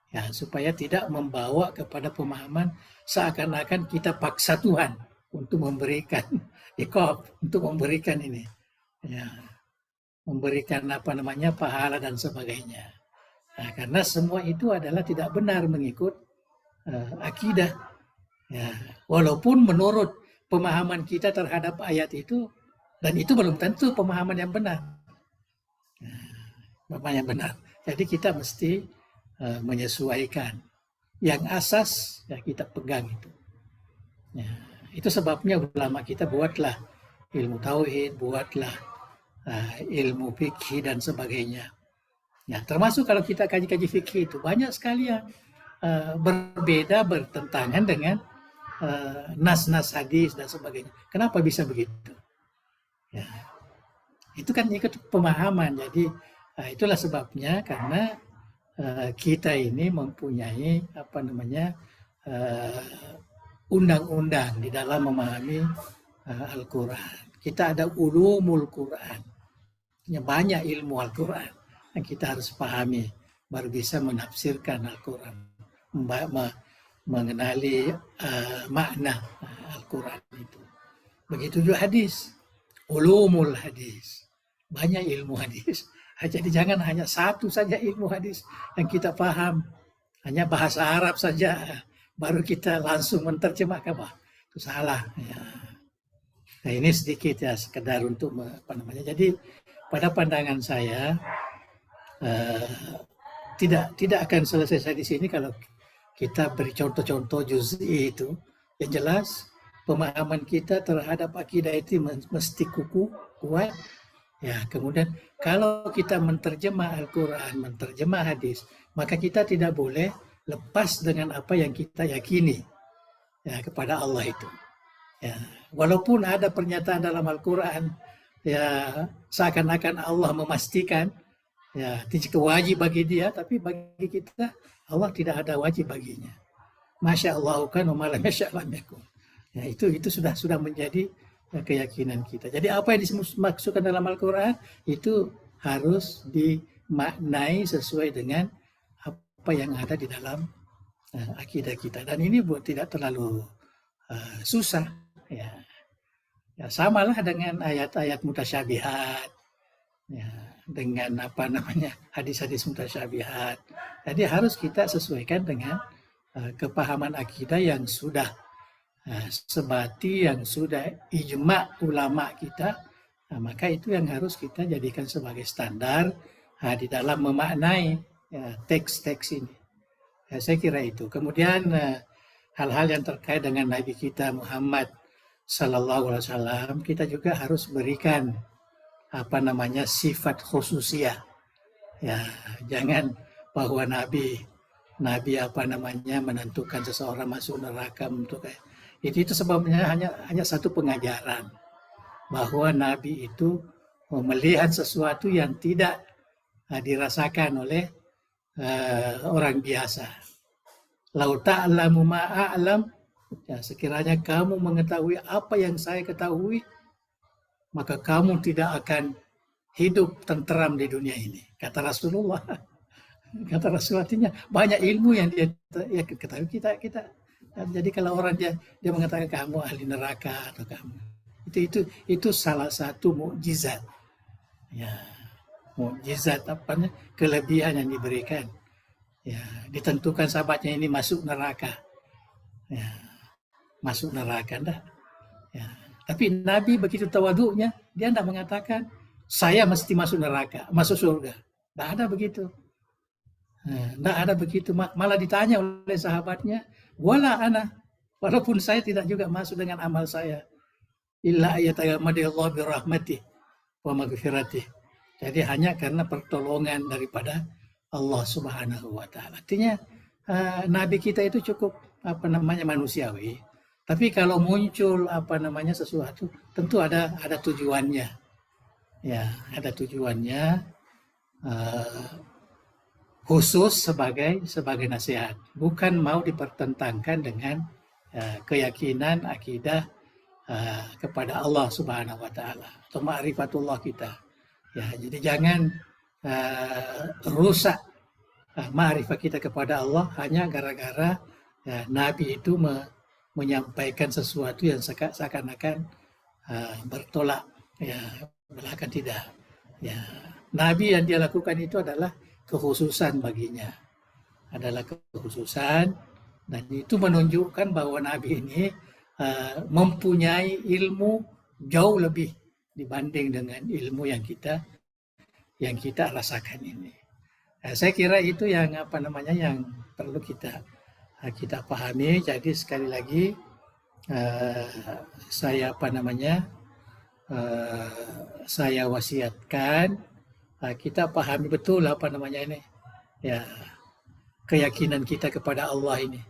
Ya, supaya tidak membawa kepada pemahaman seakan-akan kita paksa Tuhan untuk memberikan iqab, untuk memberikan ini. Ya, memberikan apa namanya pahala dan sebagainya. Nah, karena semua itu adalah tidak benar mengikut akidah. Ya, walaupun menurut pemahaman kita terhadap ayat itu, dan itu belum tentu pemahaman yang benar. Pemahaman yang benar. Jadi kita mesti menyesuaikan. Yang asas ya kita pegang itu. Ya, itu sebabnya ulama kita buatlah ilmu tauhid, buatlah ilmu fikih dan sebagainya. Ya, termasuk kalau kita kaji-kaji fikih itu banyak sekali yang berbeda, bertentangan dengan nas-nas hadis dan sebagainya. Kenapa bisa begitu? Ya, itu kan ikut pemahaman. Jadi itulah sebabnya karena kita ini mempunyai apa namanya undang-undang di dalam memahami Al-Quran. Kita ada ulumul Quran. Banyak ilmu Al-Quran yang kita harus pahami baru bisa menafsirkan Al-Quran, mengenali makna Al-Quran itu. Begitu juga hadis, ulumul hadis, banyak ilmu hadis. Jadi jangan hanya satu saja ilmu hadis yang kita paham, hanya bahasa Arab saja baru kita langsung menerjemahkan, itu salah. Ya. Nah ini sedikit ya sekedar untuk apa namanya. Jadi pada pandangan saya tidak akan selesai di sini kalau kita beri contoh-contoh juz'i itu. Yang jelas pemahaman kita terhadap akidah itu mesti kuat. Ya, kemudian kalau kita menterjemah Al-Quran, menterjemah hadis, maka kita tidak boleh lepas dengan apa yang kita yakini ya, kepada Allah itu. Ya, walaupun ada pernyataan dalam Al-Quran ya seakan-akan Allah memastikan ya tidak wajib bagi dia, tapi bagi kita Allah tidak ada wajib baginya. Masya Allah kan umalam masya Allah ya itu sudah menjadi keyakinan kita. Jadi apa yang dimaksudkan dalam Al-Quran itu harus dimaknai sesuai dengan apa yang ada di dalam akidah kita. Dan ini buat tidak terlalu susah ya. Ya samalah dengan ayat-ayat mutasyabihat, ya, dengan apa namanya hadis-hadis mutasyabihat. Jadi harus kita sesuaikan dengan kepahaman akidah yang sudah sebati, yang sudah ijma ulama kita. Nah, maka itu yang harus kita jadikan sebagai standar di dalam memaknai teks-teks ini. Ya, saya kira itu. Kemudian hal-hal yang terkait dengan Nabi kita Muhammad Sallallahu Alaihi Wasallam, kita juga harus berikan apa namanya sifat khususiyah. Ya, jangan bahwa Nabi apa namanya menentukan seseorang masuk neraka untuk itu sebabnya hanya satu pengajaran bahwa Nabi itu melihat sesuatu yang tidak dirasakan oleh orang biasa. Lau ta'lamu ma'a'lam, ya, sekiranya kamu mengetahui apa yang saya ketahui, maka kamu tidak akan hidup tenteram di dunia ini. Kata Rasulullah. Kata Rasulullah, artinya banyak ilmu yang dia ketahui kita. Jadi kalau orang dia mengatakan kamu ahli neraka atau kamu itu salah satu mukjizat. Ya, mukjizat apanya? Kelebihan yang diberikan. Ya, ditentukan sahabatnya ini masuk neraka. Ya, masuk neraka dah. Ya. Tapi Nabi begitu tawaduknya, dia tidak mengatakan saya mesti masuk neraka, masuk surga. Tidak ada begitu. Tidak ada begitu. Malah ditanya oleh sahabatnya, wala ana, walaupun saya tidak juga masuk dengan amal saya, illa ayatayamadillahu birahmatih wa maghfiratih. Jadi hanya karena pertolongan daripada Allah Subhanahu wa taala. Artinya nabi kita itu cukup manusiawi. Tapi kalau muncul sesuatu, tentu ada tujuannya. Ya, ada tujuannya khusus sebagai nasihat. Bukan mau dipertentangkan dengan keyakinan akidah kepada Allah Subhanahu wa taala atau ma'rifatullah kita. Ya, jadi jangan rusak ma'rifat kita kepada Allah hanya gara-gara Nabi itu menyampaikan sesuatu yang seakan-akan bertolak ya belakang tidak. Ya, Nabi yang dia lakukan itu adalah kekhususan baginya. Adalah kekhususan dan itu menunjukkan bahwa Nabi ini mempunyai ilmu jauh lebih dibanding dengan ilmu yang kita rasakan ini. Saya kira itu yang yang perlu kita pahami. Jadi sekali lagi saya saya wasiatkan kita pahami betul ini ya keyakinan kita kepada Allah ini.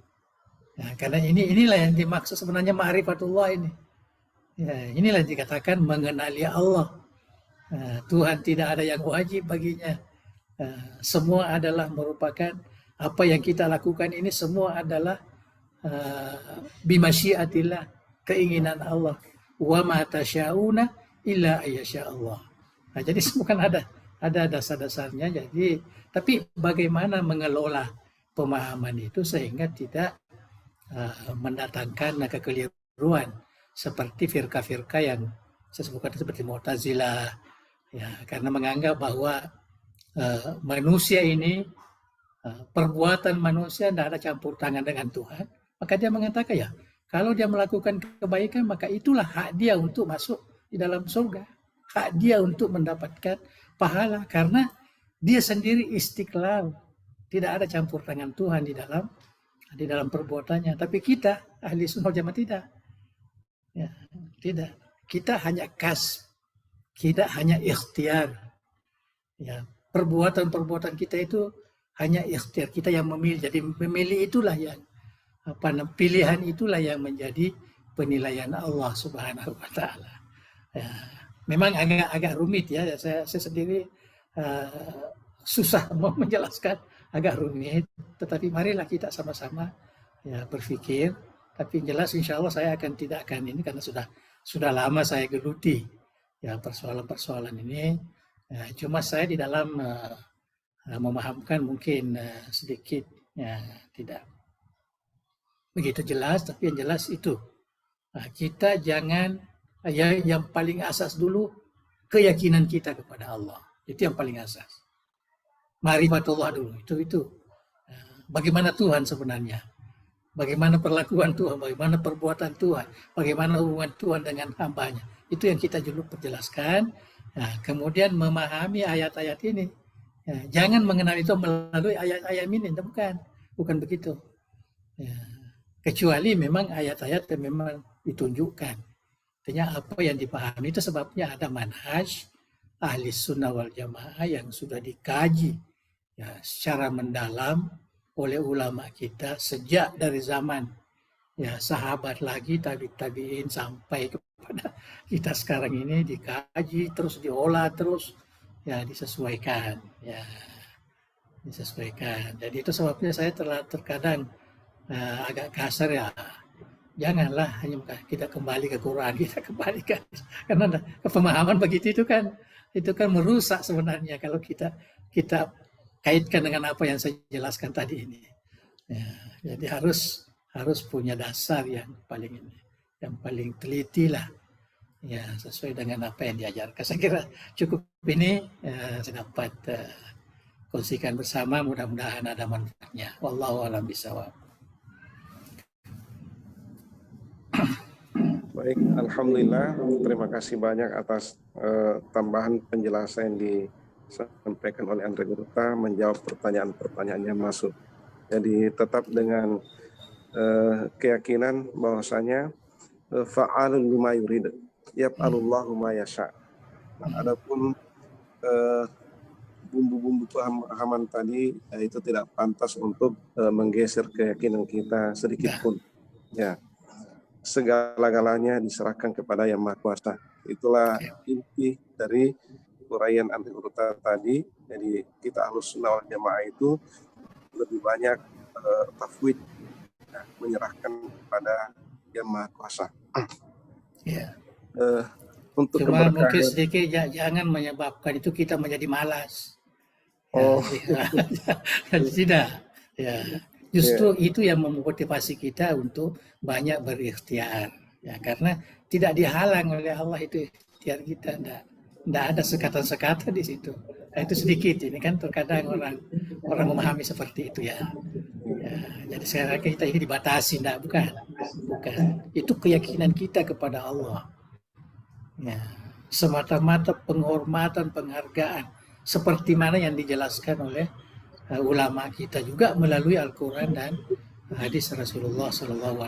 Ya, karena inilah yang dimaksud sebenarnya ma'rifatullah ini. Ya, inilah yang dikatakan mengenali Allah. Tuhan tidak ada yang wajib baginya. Semua adalah merupakan apa yang kita lakukan ini semua adalah bimasyiatillah, keinginan Allah. Wa ma tasyauna illa ayyasha Allah. Nah, jadi semua kan ada dasar-dasarnya. Jadi tapi bagaimana mengelola pemahaman itu sehingga tidak mendatangkan kekeliruan seperti firqa-firqa yang saya sebutkan seperti Mu'tazilah ya, karena menganggap bahwa manusia ini perbuatan manusia tidak ada campur tangan dengan Tuhan, maka dia mengatakan ya kalau dia melakukan kebaikan maka itulah hak dia untuk masuk di dalam surga, hak dia untuk mendapatkan pahala karena dia sendiri istiqlal, tidak ada campur tangan Tuhan di dalam perbuatannya. Tapi kita ahli sunnah jamaah tidak. Ya, tidak. Kita hanya kita hanya ikhtiar. Ya, perbuatan kita itu hanya ikhtiar. Kita yang memilih. Jadi memilih itulah yang pilihan itulah yang menjadi penilaian Allah Subhanahu wa taala. Ya, memang agak rumit ya. Saya sendiri susah mau menjelaskan, agak rumit, tetapi marilah kita sama-sama ya berpikir. Tapi jelas insya Allah saya tidak akan ini karena sudah lama saya geluti ya persoalan-persoalan ini. Ya, cuma saya di dalam memahamkan mungkin sedikit ya tidak begitu jelas, tapi yang jelas itu kita jangan yang paling asas dulu keyakinan kita kepada Allah, itu yang paling asas. Ma'rifatullah dulu, itu. Bagaimana Tuhan sebenarnya? Bagaimana perlakuan Tuhan? Bagaimana perbuatan Tuhan? Bagaimana hubungan Tuhan dengan hambanya? Itu yang kita dulu perjelaskan. Nah, kemudian memahami ayat-ayat ini. Ya, jangan mengenal itu melalui ayat-ayat ini, bukan begitu. Ya, kecuali memang ayat-ayat yang memang ditunjukkan. Artinya apa yang dipahami itu sebabnya ada manhaj ahli sunnah wal jamaah yang sudah dikaji ya, secara mendalam oleh ulama kita sejak dari zaman ya sahabat lagi tabi'in sampai kepada kita sekarang ini dikaji terus diolah terus ya disesuaikan. Jadi itu sebabnya saya terkadang agak kasar ya. Janganlah hanya kita kembali ke Quran, kita kembalikan karena pemahaman begitu itu kan merusak sebenarnya kalau kita kaitkan dengan apa yang saya jelaskan tadi ini. Ya, jadi harus punya dasar yang paling teliti lah. Ya, sesuai dengan apa yang diajarkan. Saya kira cukup ini saya dapat kongsikan bersama, mudah-mudahan ada manfaatnya. Wallahu a'lam bishawab. Baik, alhamdulillah. Terima kasih banyak atas tambahan penjelasan yang disampaikan oleh Andre Gurta, menjawab pertanyaan-pertanyaan yang masuk. Jadi tetap dengan keyakinan bahwasanya fa'alun lima yurid, yaf'alullahu ma yasha. Adapun bumbu-bumbu pemahaman tadi itu tidak pantas untuk menggeser keyakinan kita sedikit pun. Ya, segala-galanya diserahkan kepada Yang Maha Kuasa. Itulah inti dari uraian Andre Gurta tadi. Jadi kita Ahlussunnah wal Jamaah itu lebih banyak tafwid, menyerahkan kepada Yang Maha Kuasa. Ya. Untuk Cuma keberkahan, mungkin sedikit jangan menyebabkan itu kita menjadi malas. Tidak. Ya. Justru itu yang memotivasi kita untuk banyak berikhtiar. Ya, karena tidak dihalang oleh Allah itu ikhtiar kita. Tidak ada sekatan-sekatan di situ. Nah, itu sedikit. Ini kan terkadang orang memahami seperti itu ya. Jadi saya rasa kita ini dibatasi, bukan. Itu keyakinan kita kepada Allah. Ya, semata-mata penghormatan, penghargaan seperti mana yang dijelaskan oleh ulama kita juga melalui Al-Quran dan hadis Rasulullah SAW.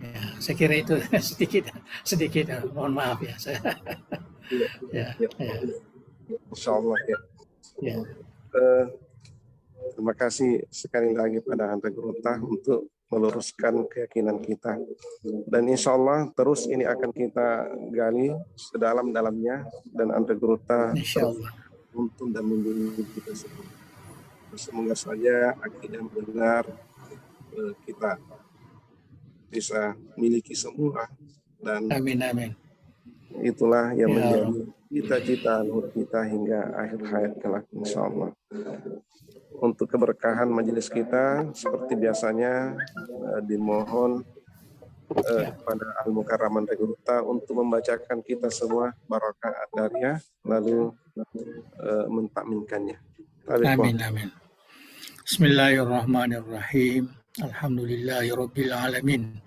Ya, saya kira itu sedikit. Mohon maaf ya. Insya Allah ya. Terima kasih sekali lagi pada Andre Gurta untuk meluruskan keyakinan kita. Dan insya Allah terus ini akan kita gali sedalam-dalamnya, dan Andre Gurta untuk dan membimbing kita semua. Semoga saja akidah yang benar kita bisa miliki semua, dan amin. Itulah yang menjadi cita-cita luhur kita hingga akhir hayat kelak insya Allah. Untuk keberkahan majelis kita seperti biasanya dimohon kepada Al-Mukarram Andre Gurta untuk membacakan kita semua barakah ad-dariyah lalu mentakminkannya. Amin. Bismillahirrahmanirrahim. Alhamdulillahirabbil alamin.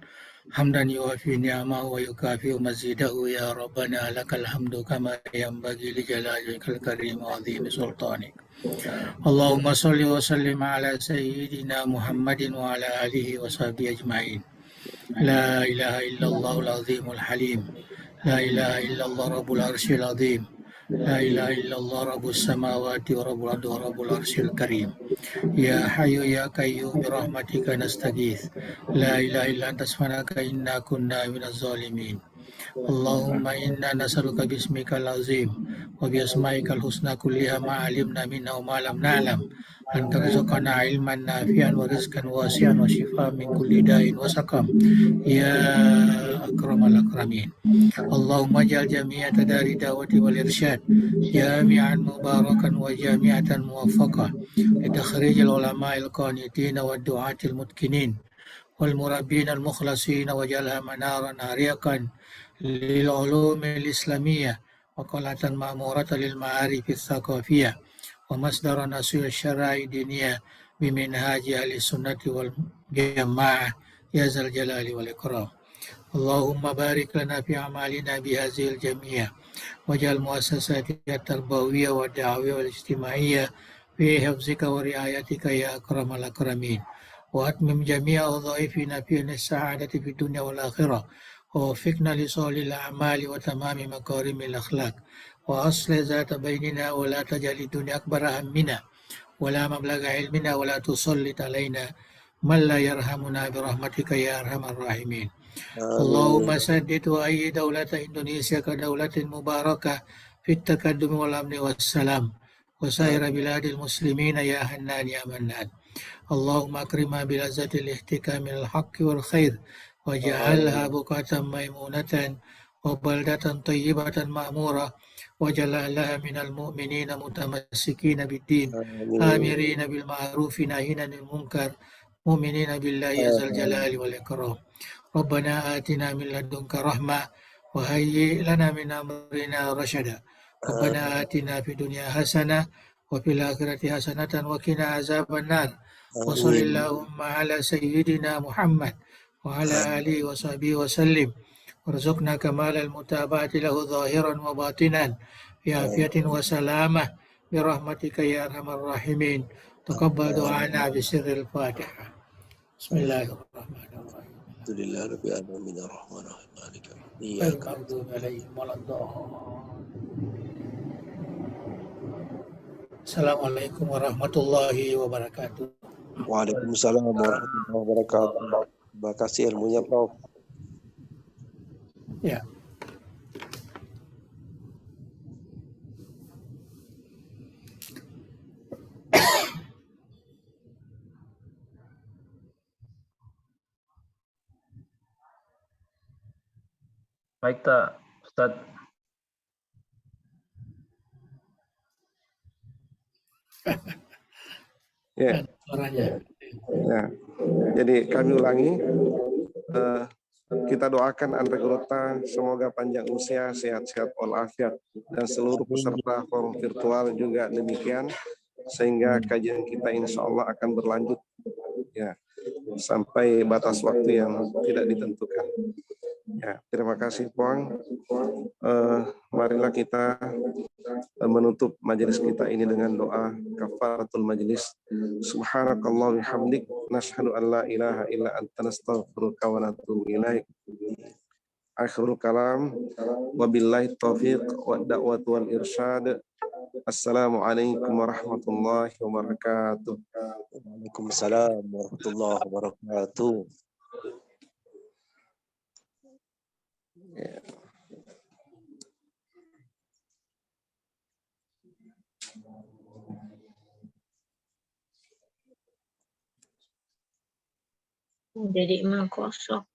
Hamdan yuwafi ni'amahu wa yukafi mazidahu ya Rabbana lakal hamdu kama yanbaghi li jalalikal karim wa 'azimi sultanik. Allahumma salli wa sallim ala sayyidina Muhammadin wa ala alihi wa sahbihi ajma'in. La ilaha illallah al-azimul halim. La ilaha illallah rabbul arsyil azim. La ilaha illallah rabbus samawati wa rabbul ardi wa rabbul arsyil karim. Ya hayyu ya qayyum bi rahmatika nastaghith. La ilaha illa anta subhanaka inna kunna minaz zalimin. Allahumma inna nas'aluka bismikal azim wa bi asma'ikal husna kulliha ma 'alimna minna wa ma lam na'lam an tarzuqana ilman nafi'an wa rizqan wasi'an wa shifaan min kulli da'in wa saqam ya akramal akramin. Allahumma ja'al jami'ata dari da'wati wal irsyad jami'an mubarakan wa jami'atan muwaffaqah li takhrijil ulama'il qanitin wa du'atil mutkinin wal murabbin al mukhlasin wa jalha manaran hariqan lil ulumil islamiyah wa qalatan ma'muratan lil ma'arif tsaqafiyah wa masdaran asyil syara'i diniyah biminhaji ahli sunnati wal jamaah ya zal jalali wal ikram. Allahumma barik lana fi amalina bi hadhil jamiyah waj'al muassasati at-tarbawiyah wa da'wiyah wal ijtimaiyah fi hifzika wa riayatika ya akramal akramin. Wa atmim jami'a wadhaifina fi as-sa'adati fid dunya wal akhirah. ووفقنا لصالح الأعمال وتمام مكارم الأخلاق وأصلح ذات بيننا ولا تجعل الدنيا أكبر همنا ولا مبلغ علمنا ولا تسلط علينا من لا يرحمنا برحمتك يا أرحم الراحمين. اللهم سدد وأيد دولة إندونيسيا كدولة مباركة في التقدم والأمن والسلام وسائر بلاد المسلمين يا حنان يا منان. اللهم أكرمها بلذة الاحتكام من الحق والخير وجعلها بقعة ميمونة وبلدة طيبة مأمورة وجعلها من المؤمنين متمسكين بالدين آمرين بالمعروف ناهين عن المنكر مؤمنين بالله عز الجلال والإكرام. ربنا آتنا من لدنك رحمة وهيئ لنا من أمرنا رشدا. ربنا آتنا في الدنيا حسنة وفي الآخرة حسنة وقنا عذاب النار. وصل اللهم على سيدنا محمد وعلى آله وصحبه وسلم وارزقنا كمال المتابعة له ظاهرا وباطنا بعافية وسلامة برحمتك يا أرحم الراحمين. تقبل دعانا بسر الفاتحة. بسم الله الرحمن الرحيم. الحمد لله رب العالمين الرحمن الرحيم مالك يوم الدين غير إياك المغضوب عليهم ولا الضالين. Assalamualaikum warahmatullahi wabarakatuh. Waalaikumsalam warahmatullahi wabarakatuh. Terima kasih ilmunya, Prof. Ya. Baik tak, Ustaz? Ya, Suaranya. ya. Jadi kami ulangi, kita doakan Andre Grota semoga panjang usia, sehat-sehat walafiat, dan seluruh peserta forum virtual juga demikian, sehingga kajian kita insya Allah akan berlanjut ya sampai batas waktu yang tidak ditentukan. Ya, terima kasih Puang. Marilah kita menutup majelis kita ini dengan doa kafaratul majelis. Subhanakallah bihamdik nashhadu an la ilaha illa anta nastaghfiruka wa natubu ilaik. Akhirul kalam wabillahi taufiq wa da'wat wal irsyad. Assalamualaikum warahmatullahi wabarakatuh. Waalaikumsalam warahmatullahi wabarakatuh. Jadi mah kosong.